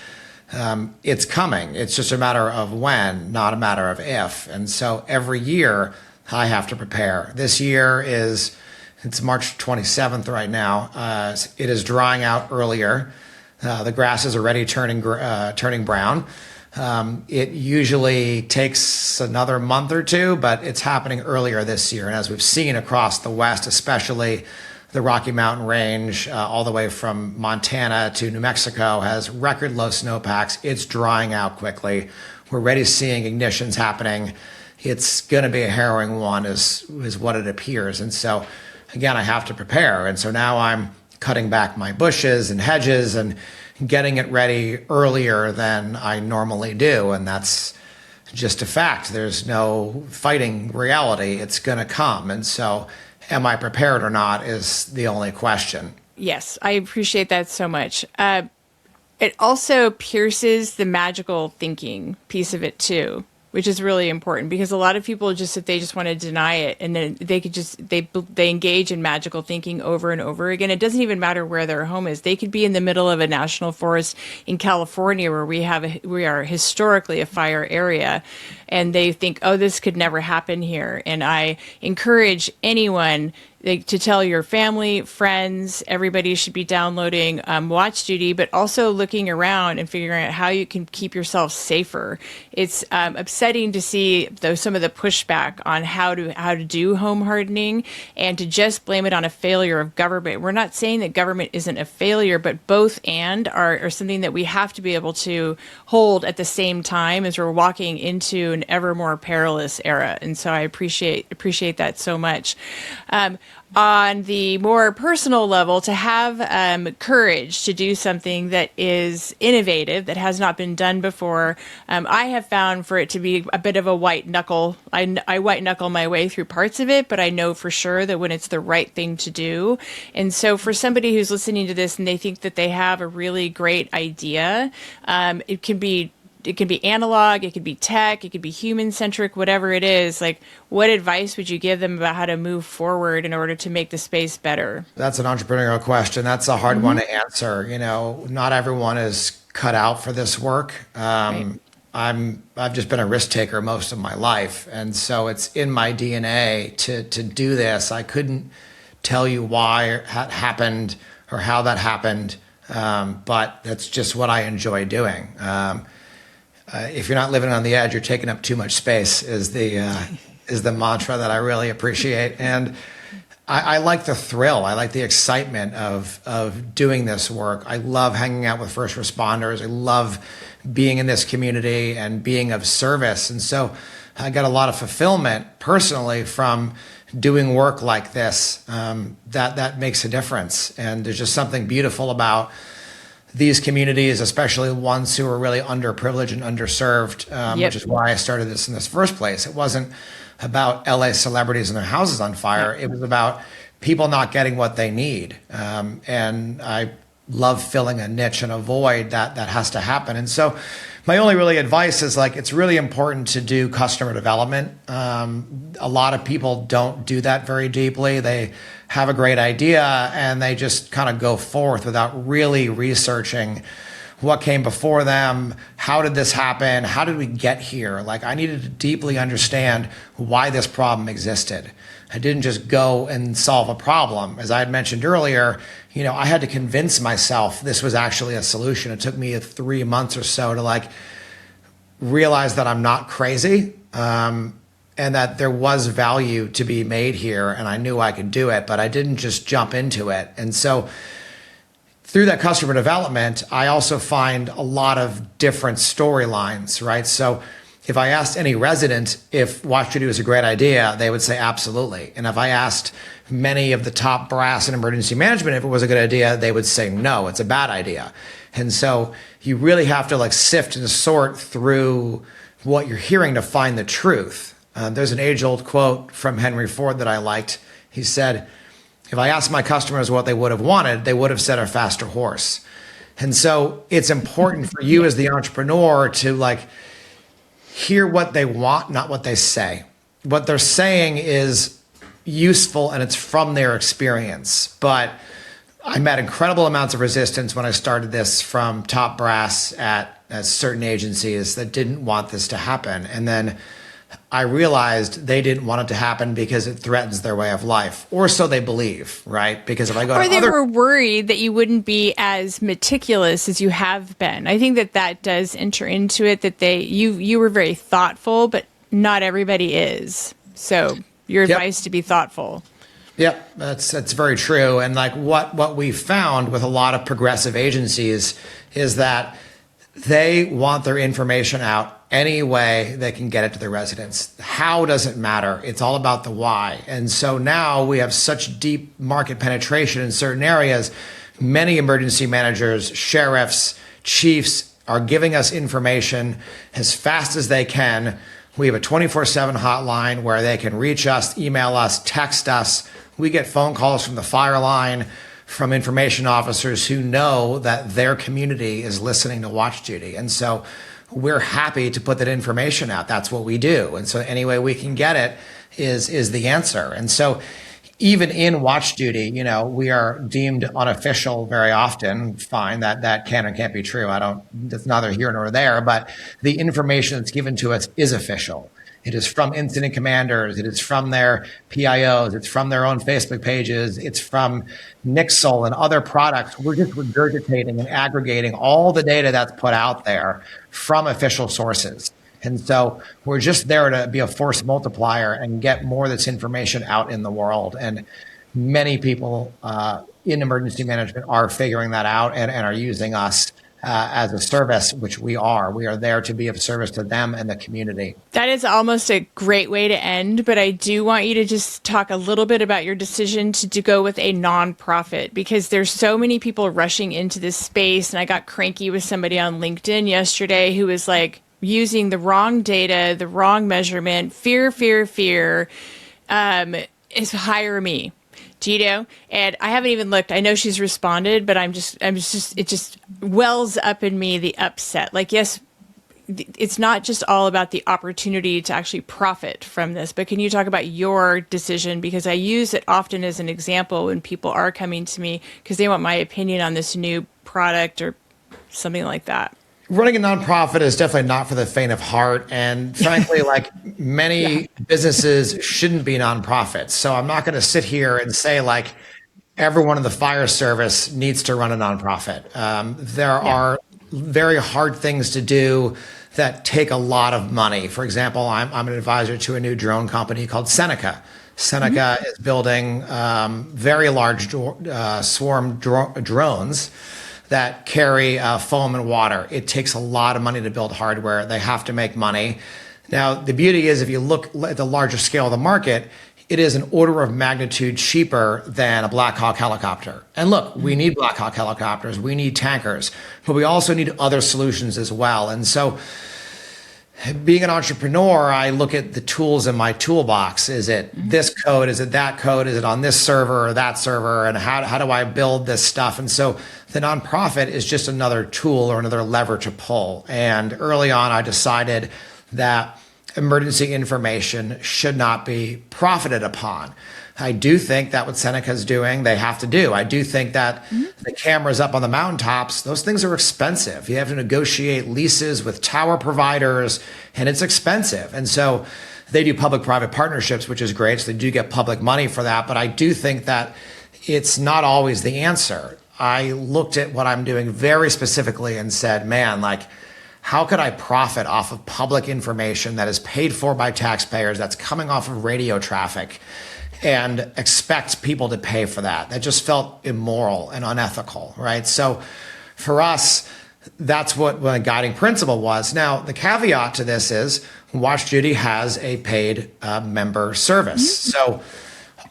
it's coming. It's just a matter of when, not a matter of if. And so every year I have to prepare. This year it's March 27th right now. It is drying out earlier. The grass is already turning brown. It usually takes another month or two, but it's happening earlier this year. And as we've seen across the West, especially the Rocky Mountain Range, all the way from Montana to New Mexico, has record low snowpacks. It's drying out quickly. We're already seeing ignitions happening. It's going to be a harrowing one is what it appears. And so, again, I have to prepare. And so now I'm cutting back my bushes and hedges and getting it ready earlier than I normally do. And that's just a fact. There's no fighting reality. It's going to come. And so am I prepared or not is the only question. Yes, I appreciate that so much. It also pierces the magical thinking piece of it too, which is really important, because a lot of people if they just want to deny it, and then they engage in magical thinking over and over again. It doesn't even matter where their home is. They could be in the middle of a national forest in California where we are historically a fire area, and they think, oh, this could never happen here. And I encourage anyone to tell your family, friends, everybody should be downloading Watch Duty, but also looking around and figuring out how you can keep yourself safer. It's upsetting to see some of the pushback on how to do home hardening, and to just blame it on a failure of government. We're not saying that government isn't a failure, but both and are something that we have to be able to hold at the same time as we're walking into an ever more perilous era. And so I appreciate that so much. On the more personal level, to have courage to do something that is innovative, that has not been done before, I have found for it to be a bit of a white knuckle. I white knuckle my way through parts of it, but I know for sure that when it's the right thing to do. And so for somebody who's listening to this and they think that they have a really great idea, it can be analog, it could be tech, it could be human-centric, whatever it is. Like, what advice would you give them about how to move forward in order to make the space better? That's an entrepreneurial question. That's a hard one to answer. Not everyone is cut out for this work. Right. I've just been a risk taker most of my life. And so it's in my DNA to do this. I couldn't tell you why it happened or how that happened, but that's just what I enjoy doing. if you're not living on the edge, you're taking up too much space is the mantra that I really appreciate. And I like the thrill. I like the excitement of doing this work. I love hanging out with first responders. I love being in this community and being of service. And so I got a lot of fulfillment personally from doing work like this. That makes a difference. And there's just something beautiful about these communities, especially ones who are really underprivileged and underserved, which is why I started this in this first place. It wasn't about LA celebrities and their houses on fire. It was about people not getting what they need. And I love filling a niche and a void that has to happen. And so my only really advice is like, it's really important to do customer development. A lot of people don't do that very deeply. They have a great idea and they just kind of go forth without really researching what came before them. How did this happen? How did we get here? Like, I needed to deeply understand why this problem existed. I didn't just go and solve a problem. As I had mentioned earlier, I had to convince myself this was actually a solution. It took me 3 months or so to like realize that I'm not crazy, and that there was value to be made here, and I knew I could do it, but I didn't just jump into it. And so through that customer development, I also find a lot of different storylines, right? So if I asked any resident if Watch Duty was a great idea, they would say absolutely. And if I asked many of the top brass in emergency management if it was a good idea, they would say no, it's a bad idea. And so you really have to like sift and sort through what you're hearing to find the truth. There's an age-old quote from Henry Ford that I liked. He said, if I asked my customers what they would have wanted, they would have said a faster horse. And so it's important for you as the entrepreneur to like hear what they want, not what they say. What they're saying is useful and it's from their experience. But I met incredible amounts of resistance when I started this from top brass at certain agencies that didn't want this to happen. And then I realized they didn't want it to happen because it threatens their way of life, or so they believe, right? Because if I go or to they other were worried that you wouldn't be as meticulous as you have been. I think that does enter into it, that you were very thoughtful, but not everybody is. So your advice to be thoughtful. Yep, that's very true. And like what we found with a lot of progressive agencies is that they want their information out any way they can get it to their residents. How doesn't matter. It's all about the why. And so now we have such deep market penetration in certain areas. Many emergency managers, sheriffs, chiefs are giving us information as fast as they can. We have a 24/7 hotline where they can reach us, email us, text us. We get phone calls from the fire line, from information officers who know that their community is listening to Watch Duty. And so we're happy to put that information out. That's what we do. And so any way we can get it is the answer. And so even in Watch Duty, we are deemed unofficial very often. Fine, that can and can't be true. That's neither here nor there, but the information that's given to us is official. It is from incident commanders. It is from their PIOs. It's from their own Facebook pages. It's from Nixle and other products. We're just regurgitating and aggregating all the data that's put out there from official sources. And so we're just there to be a force multiplier and get more of this information out in the world. And many people in emergency management are figuring that out and are using us as a service, which we are. We are there to be of service to them and the community. That is almost a great way to end, but I do want you to just talk a little bit about your decision to go with a nonprofit, because there's so many people rushing into this space. And I got cranky with somebody on LinkedIn yesterday who was like using the wrong data, the wrong measurement, fear, is hire me. And I haven't even looked. I know she's responded, but it just wells up in me the upset. Like, yes, it's not just all about the opportunity to actually profit from this, but can you talk about your decision? Because I use it often as an example when people are coming to me because they want my opinion on this new product or something like that. Running a nonprofit is definitely not for the faint of heart. And frankly, like many businesses shouldn't be nonprofits. So I'm not going to sit here and say like everyone in the fire service needs to run a nonprofit. There are very hard things to do that take a lot of money. For example, I'm an advisor to a new drone company called Seneca. Seneca is building very large swarm drones that carry foam and water. It takes a lot of money to build hardware. They have to make money. Now, the beauty is if you look at the larger scale of the market, it is an order of magnitude cheaper than a Black Hawk helicopter. And look, we need Black Hawk helicopters, we need tankers, but we also need other solutions as well. And so being an entrepreneur, I look at the tools in my toolbox. Is it this code? Is it that code? Is it on this server or that server? And how do I build this stuff? And so the nonprofit is just another tool or another lever to pull. And early on, I decided that emergency information should not be profited upon. I do think that what Seneca's doing, they have to do. I do think that the cameras up on the mountaintops, those things are expensive. You have to negotiate leases with tower providers, and it's expensive. And so they do public-private partnerships, which is great. So they do get public money for that. But I do think that it's not always the answer. I looked at what I'm doing very specifically and said, man, like, how could I profit off of public information that is paid for by taxpayers, that's coming off of radio traffic, and expect people to pay for that? That just felt immoral and unethical, right? So for us, that's what the guiding principle was. Now, the caveat to this is Watch Duty has a paid member service. So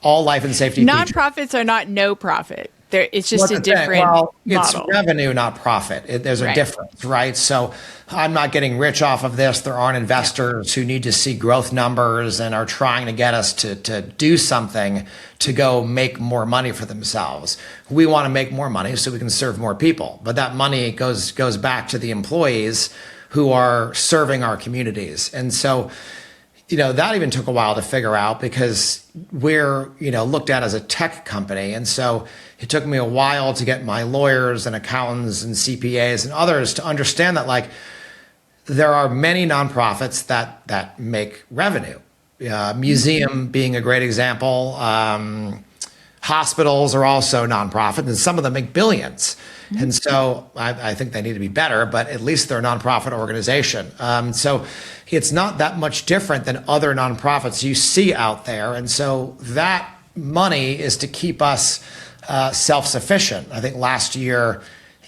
all life and safety nonprofits are not no profit. It's just a different model. It's revenue, not profit. There's a difference, right? So I'm not getting rich off of this. There aren't investors who need to see growth numbers and are trying to get us to do something to go make more money for themselves. We want to make more money so we can serve more people. But that money goes back to the employees who are serving our communities. And so, that even took a while to figure out because we're, looked at as a tech company. And so it took me a while to get my lawyers and accountants and CPAs and others to understand that, like, there are many nonprofits that make revenue. Museum being a great example. Hospitals are also nonprofit, and some of them make billions. And so I think they need to be better, but at least they're a nonprofit organization. So it's not that much different than other nonprofits you see out there. And so that money is to keep us self-sufficient. I think last year,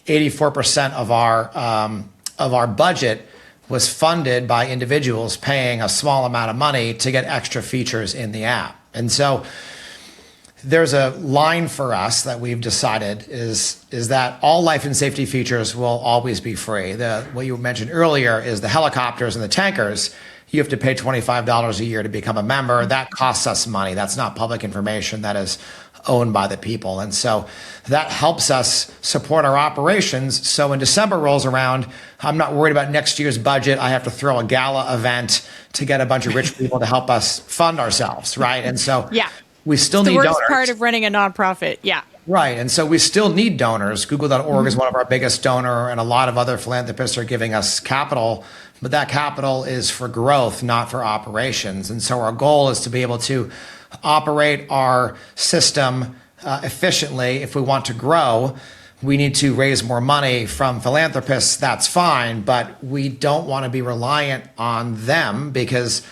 84% of our budget was funded by individuals paying a small amount of money to get extra features in the app. And so there's a line for us that we've decided is that all life and safety features will always be free. What you mentioned earlier is the helicopters and the tankers. You have to pay $25 a year to become a member. That costs us money. That's not public information. That is owned by the people. And so that helps us support our operations. So when December rolls around, I'm not worried about next year's budget. I have to throw a gala event to get a bunch of rich people to help us fund ourselves, right? And so we still need donors. The worst part of running a nonprofit, Right, and so we still need donors. Google.org is one of our biggest donor, and a lot of other philanthropists are giving us capital, but that capital is for growth, not for operations. And so our goal is to be able to operate our system efficiently. If we want to grow, we need to raise more money from philanthropists. That's fine, but we don't want to be reliant on them because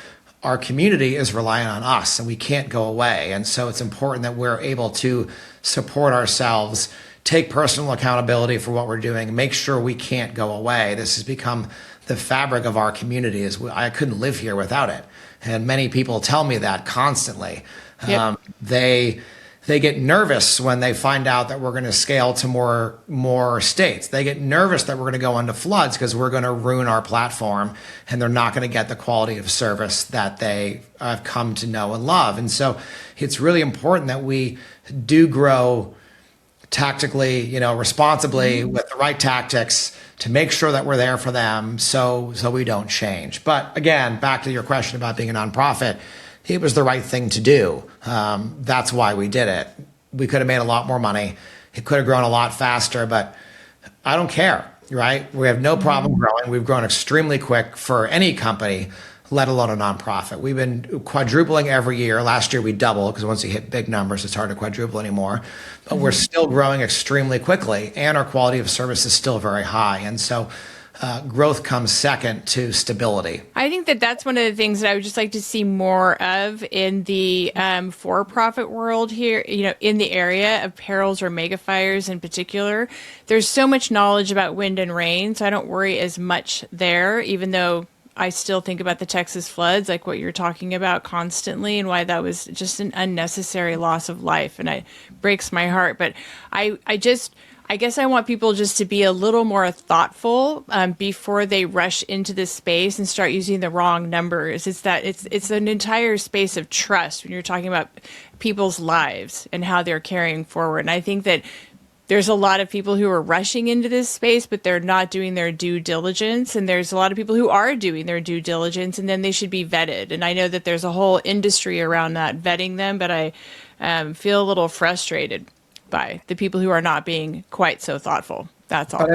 our community is reliant on us and we can't go away. And so it's important that we're able to support ourselves, take personal accountability for what we're doing, make sure we can't go away. This has become the fabric of our community. I couldn't live here without it. And many people tell me that constantly. They get nervous when they find out that we're going to scale to more states. They get nervous that we're going to go into floods because we're going to ruin our platform and they're not going to get the quality of service that they have come to know and love. And so it's really important that we do grow tactically, responsibly with the right tactics to make sure that we're there for them so we don't change. But again, back to your question about being a nonprofit, it was the right thing to do. That's why we did it. We could have made a lot more money. It could have grown a lot faster, but I don't care, right? We have no problem growing. We've grown extremely quick for any company, let alone a nonprofit. We've been quadrupling every year. Last year we doubled because once you hit big numbers, it's hard to quadruple anymore. But we're still growing extremely quickly and our quality of service is still very high. And so growth comes second to stability. I think that that's one of the things that I would just like to see more of in the for-profit world here, in the area of perils or mega fires in particular. There's so much knowledge about wind and rain, so I don't worry as much there, even though I still think about the Texas floods, like what you're talking about constantly, and why that was just an unnecessary loss of life. And it breaks my heart. But I guess I want people just to be a little more thoughtful before they rush into this space and start using the wrong numbers. It's an entire space of trust when you're talking about people's lives and how they're carrying forward. And I think that there's a lot of people who are rushing into this space, but they're not doing their due diligence. And there's a lot of people who are doing their due diligence, and then they should be vetted. And I know that there's a whole industry around that, vetting them, but I feel a little frustrated by the people who are not being quite so thoughtful. That's all. But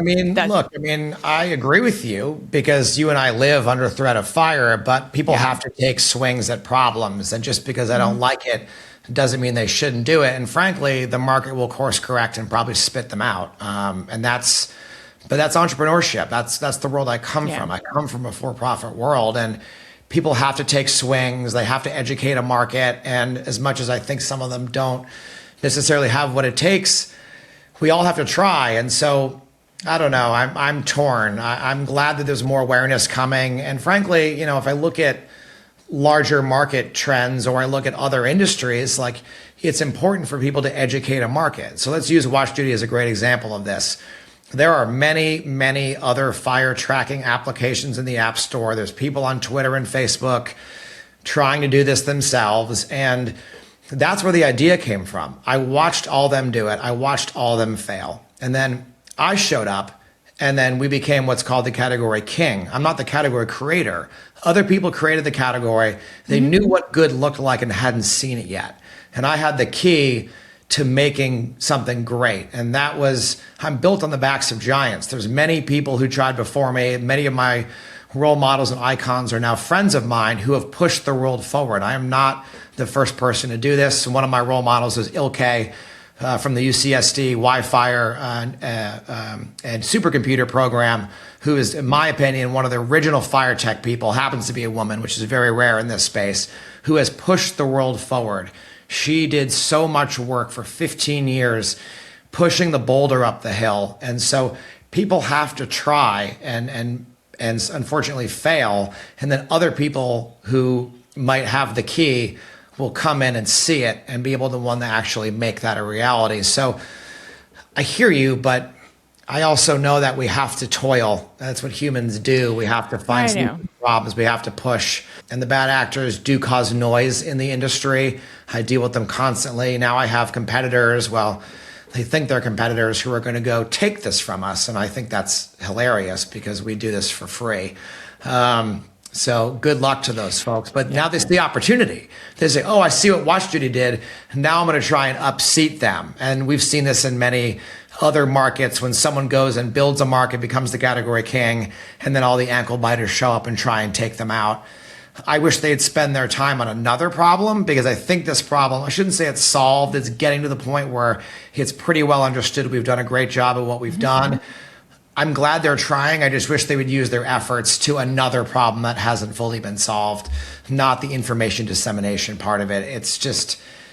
I agree with you, because you and I live under threat of fire, but people have to take swings at problems. And just because I don't like it doesn't mean they shouldn't do it. And frankly, the market will course correct and probably spit them out. But that's entrepreneurship. That's the world I come from. I come from a for-profit world, and people have to take swings. They have to educate a market. And as much as I think some of them don't necessarily have what it takes, we all have to try. And so I don't know, I'm torn. I'm glad that there's more awareness coming. And frankly, if I look at larger market trends, or I look at other industries, like, it's important for people to educate a market. So let's use Watch Duty as a great example of this. There are many, many other fire tracking applications in the App Store. There's people on Twitter and Facebook trying to do this themselves. And that's where the idea came from. I watched all them do it. I watched all them fail. And then I showed up, and then we became what's called the category king. I'm not the category creator. Other people created the category. They knew what good looked like and hadn't seen it yet. And I had the key to making something great. And that was, I'm built on the backs of giants. There's many people who tried before me. Many of my role models and icons are now friends of mine who have pushed the world forward. I am not the first person to do this. One of my role models is Ilke from the UCSD wildfire and supercomputer program, who is, in my opinion, one of the original fire tech people, happens to be a woman, which is very rare in this space, who has pushed the world forward. She did so much work for 15 years, pushing the boulder up the hill. And so people have to try and unfortunately fail. And then other people who might have the key will come in and see it and be able to one that actually make that a reality. So I hear you, but I also know that we have to toil. That's what humans do. We have to find some problems. We have to push. And the bad actors do cause noise in the industry. I deal with them constantly. Now I have competitors. Well, they think they're competitors who are going to go take this from us. And I think that's hilarious, because we do this for free. So good luck to those folks. But now there's the opportunity. They say, oh, I see what Watch Duty did. Now I'm going to try and upseat them. And we've seen this in many other markets, when someone goes and builds a market, becomes the category king, and then all the ankle biters show up and try and take them out. I wish they'd spend their time on another problem, because I think this problem, I shouldn't say it's solved. It's getting to the point where it's pretty well understood. We've done a great job of what we've done. I'm glad they're trying. I just wish they would use their efforts to another problem that hasn't fully been solved, not the information dissemination part of it.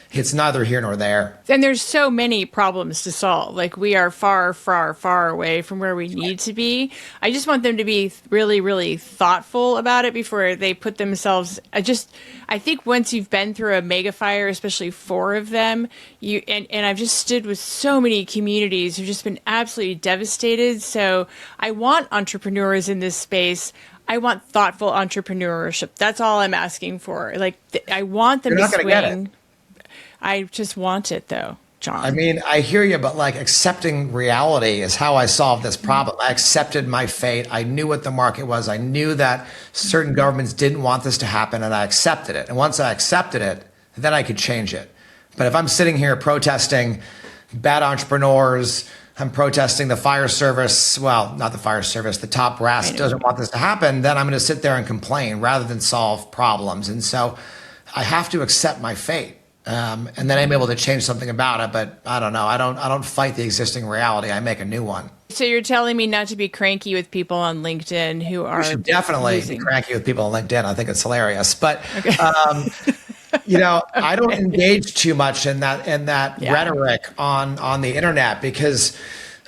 It's neither here nor there. And there's so many problems to solve. Like, we are far, far, far away from where we need to be. I just want them to be really, really thoughtful about it before they put themselves. I think once you've been through a mega fire, especially 4 of them, and I've just stood with so many communities who've just been absolutely devastated. So I want entrepreneurs in this space. I want thoughtful entrepreneurship. That's all I'm asking for. Like, I want them to swing. Get it. I just want it, though, John. I mean, I hear you, but like, accepting reality is how I solved this problem. I accepted my fate. I knew what the market was. I knew that certain governments didn't want this to happen, and I accepted it. And once I accepted it, then I could change it. But if I'm sitting here protesting bad entrepreneurs, I'm protesting the fire service, well, not the fire service, the top brass doesn't want this to happen, then I'm going to sit there and complain rather than solve problems. And so I have to accept my fate. And then I'm able to change something about it. But I don't know. I don't fight the existing reality. I make a new one. So you're telling me not to be cranky with people on LinkedIn who are You should definitely using... be cranky with people on LinkedIn. I think it's hilarious. But, I don't engage too much in that rhetoric on the internet, because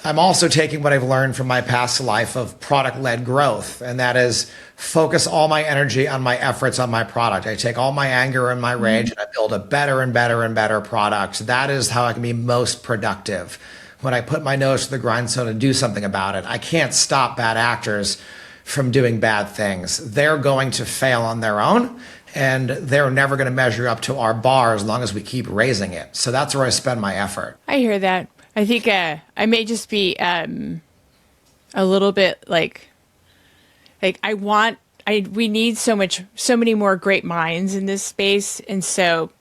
I'm also taking what I've learned from my past life of product-led growth, and that is focus all my energy on my efforts on my product. I take all my anger and my rage and I build a better and better and better product. That is how I can be most productive. When I put my nose to the grindstone and do something about it, I can't stop bad actors from doing bad things. They're going to fail on their own, and they're never going to measure up to our bar as long as we keep raising it. So that's where I spend my effort. I hear that. I think I may just be a little bit we need so many more great minds in this space, and so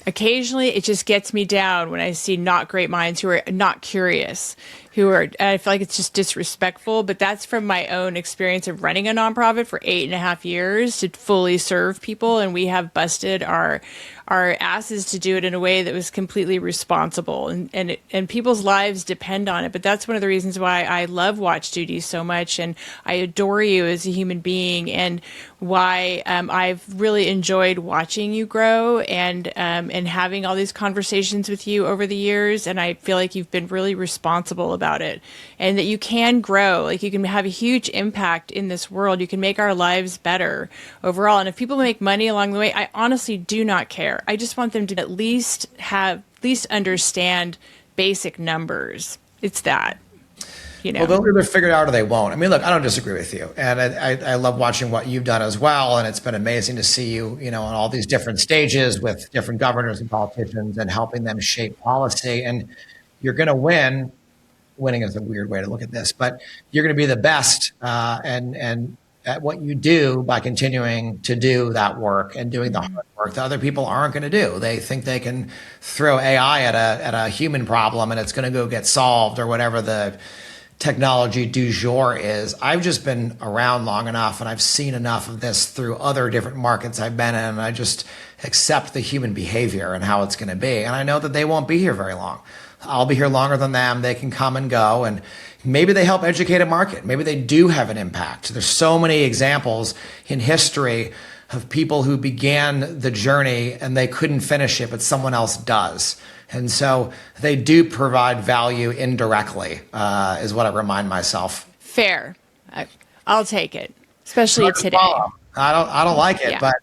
occasionally it just gets me down when I see not great minds who are not curious, I feel like it's just disrespectful, but that's from my own experience of running a nonprofit for 8.5 years to fully serve people. And we have busted our asses to do it in a way that was completely responsible, and people's lives depend on it. But that's one of the reasons why I love Watch Duty so much, and I adore you as a human being, and why I've really enjoyed watching you grow and having all these conversations with you over the years. And I feel like you've been really responsible about it, and that you can grow, like you can have a huge impact in this world. You can make our lives better overall. And if people make money along the way, I honestly do not care. I just want them to at least understand basic numbers. It's that, Well, they'll either figure it out or they won't. I mean, look, I don't disagree with you. And I love watching what you've done as well. And it's been amazing to see you, on all these different stages with different governors and politicians and helping them shape policy. And you're going to win. Winning is a weird way to look at this, but you're going to be the best and at what you do by continuing to do that work and doing the hard work that other people aren't going to do. They think they can throw AI at a human problem and it's going to go get solved, or whatever the technology du jour is. I've just been around long enough, and I've seen enough of this through other different markets I've been in, and I just accept the human behavior and how it's going to be. And I know that they won't be here very long. I'll be here longer than them. They can come and go, and maybe they help educate a market. Maybe they do have an impact. There's so many examples in history of people who began the journey and they couldn't finish it, but someone else does. And so they do provide value indirectly, is what I remind myself. Fair. I'll take it, especially today. I don't like it, but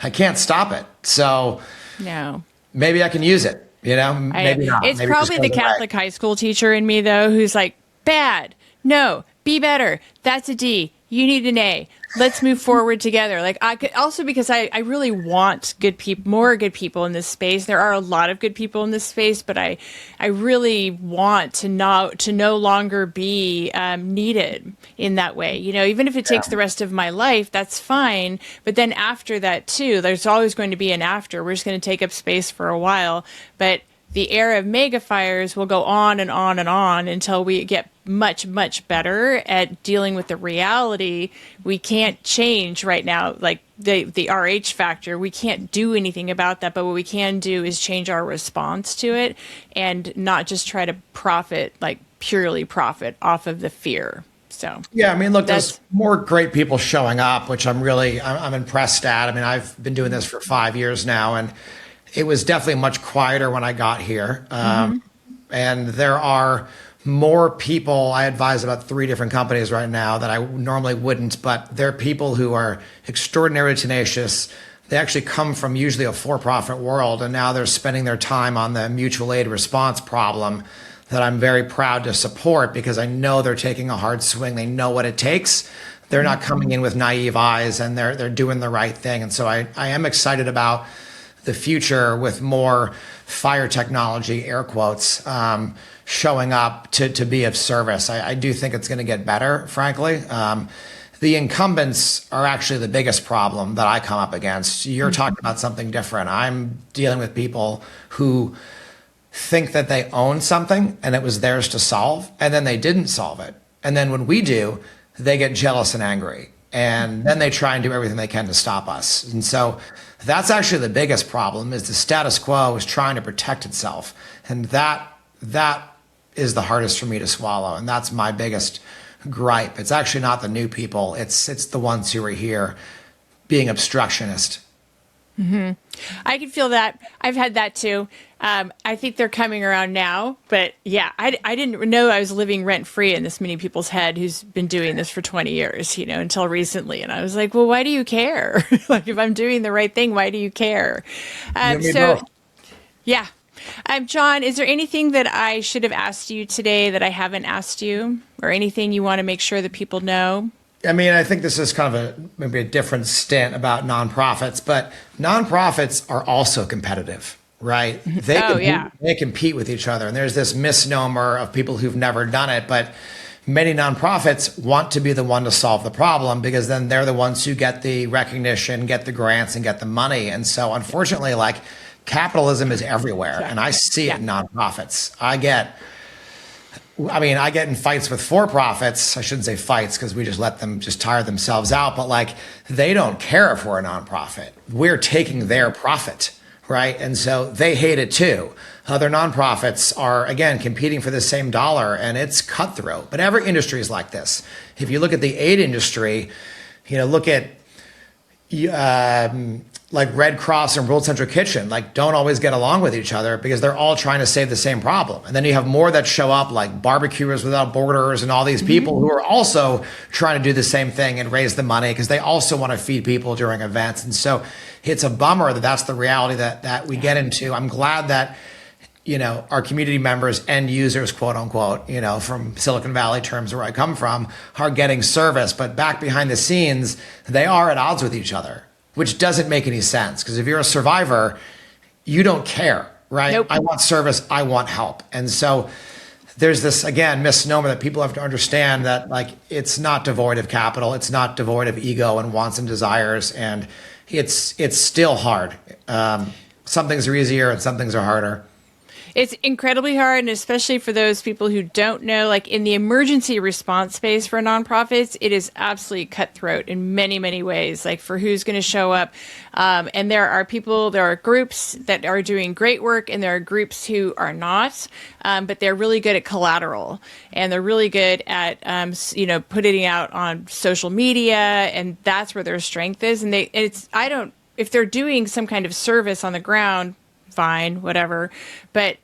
I can't stop it. So no, maybe I can use it. Maybe not. It's maybe probably the Catholic high school teacher in me, though, who's like, bad. No, be better. That's a D. You need an A. Let's move forward together. Like I could also, because I really want good people, more good people in this space. There are a lot of good people in this space, but I really want to no longer be needed in that way. Even if it takes the rest of my life, that's fine. But then after that too, there's always going to be an after. We're just going to take up space for a while, but the era of mega fires will go on and on and on until we get much, much better at dealing with the reality. We can't change right now, like the RH factor. We can't do anything about that, but what we can do is change our response to it and not just try to purely profit off of the fear. So yeah, I mean, look, there's more great people showing up, which I'm impressed at. I mean, I've been doing this for 5 years now, and it was definitely much quieter when I got here. And there are more people. I advise about 3 different companies right now that I normally wouldn't, but they're people who are extraordinarily tenacious. They actually come from usually a for-profit world, and now they're spending their time on the mutual aid response problem that I'm very proud to support, because I know they're taking a hard swing. They know what it takes. They're not coming in with naive eyes, and they're doing the right thing. And so I am excited about the future with more fire technology, air quotes, showing up to be of service. I do think it's going to get better, frankly. The incumbents are actually the biggest problem that I come up against. You're talking about something different. I'm dealing with people who think that they own something and it was theirs to solve, and then they didn't solve it. And then when we do, they get jealous and angry. And then they try and do everything they can to stop us. And so that's actually the biggest problem, is the status quo is trying to protect itself. And that is the hardest for me to swallow. And that's my biggest gripe. It's actually not the new people. It's the ones who are here being obstructionist. I can feel that. I've had that too. I think they're coming around now, but yeah, I didn't know I was living rent free in this many people's head who's been doing this for 20 years, until recently. And I was like, well, why do you care? Like, if I'm doing the right thing, why do you care? Yeah. John, is there anything that I should have asked you today that I haven't asked you, or anything you want to make sure that people know? I mean, I think this is kind of maybe a different stint about nonprofits, but nonprofits are also competitive, right? They compete with each other. And there's this misnomer of people who've never done it, but many nonprofits want to be the one to solve the problem, because then they're the ones who get the recognition, get the grants, and get the money. And so unfortunately, like, capitalism is everywhere. And I see it in nonprofits. I get in fights with for-profits. I shouldn't say fights, because we just let them just tire themselves out. But like, they don't care if we're a nonprofit. We're taking their profit, right? And so they hate it too. Other nonprofits are, again, competing for the same dollar, and it's cutthroat. But every industry is like this. If you look at the aid industry, look at like Red Cross and World Central Kitchen, like, don't always get along with each other because they're all trying to save the same problem. And then you have more that show up, like Barbecuers Without Borders and all these people who are also trying to do the same thing and raise the money because they also want to feed people during events. And so it's a bummer that that's the reality that we get into. I'm glad that, our community members, end users, quote unquote, from Silicon Valley terms where I come from, are getting service. But back behind the scenes, they are at odds with each other, which doesn't make any sense. Because if you're a survivor, you don't care, right? Nope. I want service, I want help. And so there's this, again, misnomer that people have to understand that, like, it's not devoid of capital. It's not devoid of ego and wants and desires. And it's still hard. Some things are easier and some things are harder. It's incredibly hard, and especially for those people who don't know, like, in the emergency response space for nonprofits, it is absolutely cutthroat in many, many ways, like for who's going to show up. And there are groups that are doing great work, and there are groups who are not, but they're really good at collateral, and they're really good at, putting it out on social media, and that's where their strength is. And if they're doing some kind of service on the ground, fine, whatever. But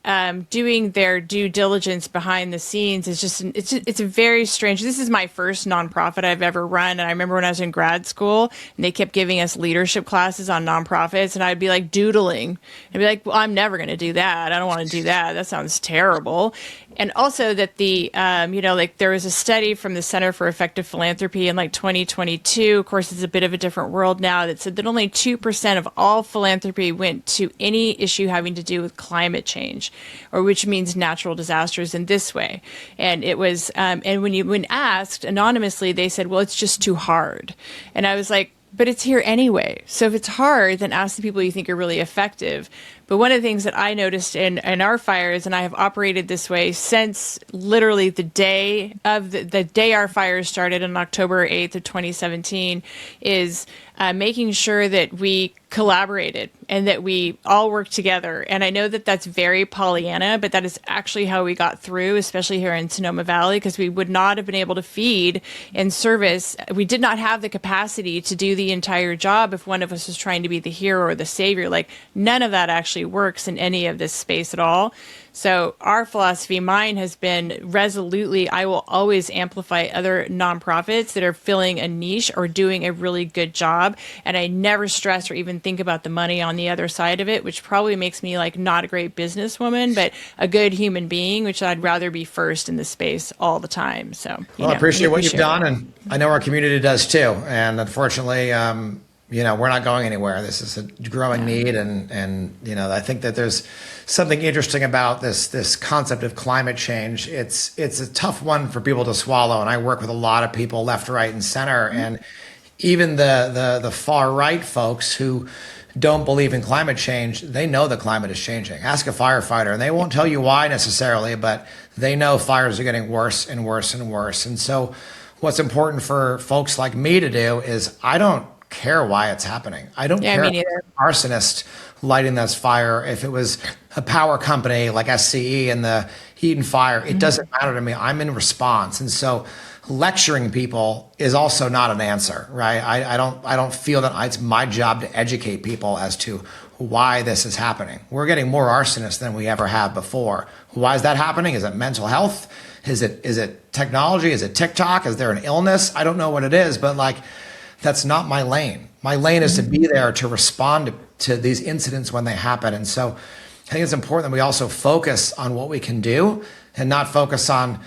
doing their due diligence behind the scenes is just, it's a very strange. This is my first nonprofit I've ever run. And I remember when I was in grad school and they kept giving us leadership classes on nonprofits, and I'd be like doodling. I'd be like, well, I'm never going to do that. I don't want to do that. That sounds terrible. And also that there was a study from the Center for Effective Philanthropy in like 2022. Of course, it's a bit of a different world now, that said that only 2% of all philanthropy went to any issue having to do with climate change, or which means natural disasters in this way. And it was, and when asked anonymously, they said, well, it's just too hard. And I was like, but it's here anyway. So if it's hard, then ask the people you think are really effective. But one of the things that I noticed in our fires, and I have operated this way since literally the day our fires started on October 8th of 2017, is making sure that we collaborated and that we all work together. And I know that that's very Pollyanna, but that is actually how we got through, especially here in Sonoma Valley, because we would not have been able to feed and service. We did not have the capacity to do the entire job if one of us was trying to be the hero or the savior. Like, none of that actually works in any of this space at all. So our philosophy, mine, has been resolutely, I will always amplify other nonprofits that are filling a niche or doing a really good job. And I never stress or even think about the money on the other side of it, which probably makes me like not a great businesswoman, but a good human being, which I'd rather be first in the space all the time. So, I appreciate what you've done. And I know our community does too. And unfortunately, we're not going anywhere. This is a growing need. And I think that there's something interesting about this concept of climate change. It's a tough one for people to swallow. And I work with a lot of people left, right, and center. Mm-hmm. And even the far right folks who don't believe in climate change, they know the climate is changing. Ask a firefighter, and they won't tell you why necessarily, but they know fires are getting worse and worse and worse. And so what's important for folks like me to do is I don't care why it's happening. I don't Yeah, care me if it's neither. an arsonist lighting this fire, if it was a power company like SCE and the heat and fire, it doesn't matter to me. I'm in response. And so lecturing people is also not an answer, right? I don't feel that it's my job to educate people as to why this is happening. We're getting more arsonists than we ever have before. Why is that happening? Is it mental health? Is it technology? Is it TikTok? Is there an illness? I don't know what it is, but like, that's not my lane. My lane is to be there to respond to these incidents when they happen. And so I think it's important that we also focus on what we can do and not focus on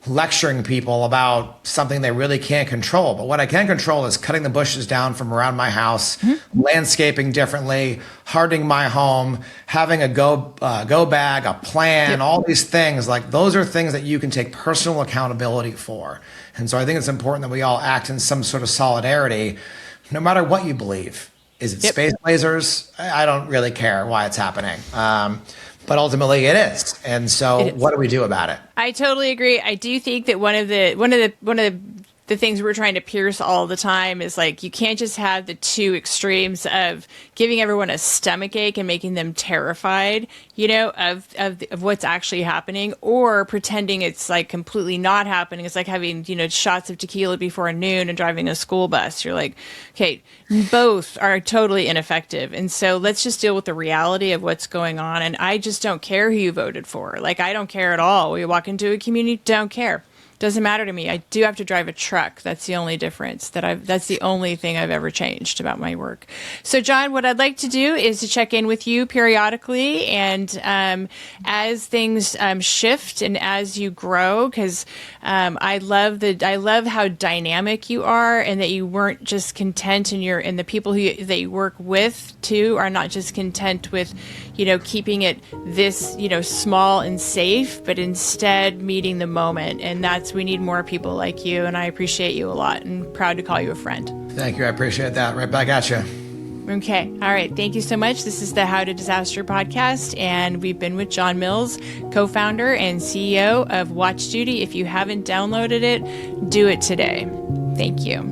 lecturing people about something they really can't control. But what I can control is cutting the bushes down from around my house, landscaping differently, hardening my home, having a go bag, a plan, all these things. Like, those are things that you can take personal accountability for. And so I think it's important that we all act in some sort of solidarity, no matter what you believe. Is it space lasers? I don't really care why it's happening. But ultimately it is. And so what do we do about it? I totally agree. I do think that one of the things we're trying to pierce all the time is like, you can't just have the two extremes of giving everyone a stomach ache and making them terrified, of what's actually happening, or pretending it's like completely not happening. It's like having, shots of tequila before noon and driving a school bus. You're like, okay, both are totally ineffective. And so let's just deal with the reality of what's going on. And I just don't care who you voted for. Like, I don't care at all. We walk into a community, don't care. Doesn't matter to me. I do have to drive a truck. That's the only difference that's the only thing I've ever changed about my work. So John, what I'd like to do is to check in with you periodically, and as things shift and as you grow, because I love how dynamic you are, and that you weren't just content, and the people that you work with too are not just content with, keeping it this, small and safe, but instead meeting the moment. And we need more people like you, and I appreciate you a lot and proud to call you a friend. Thank you. I appreciate that. Right back at you. Okay. All right. Thank you so much. This is the How to Disaster podcast, and we've been with John Mills, co-founder and CEO of Watch Duty. If you haven't downloaded it, do it today. Thank you.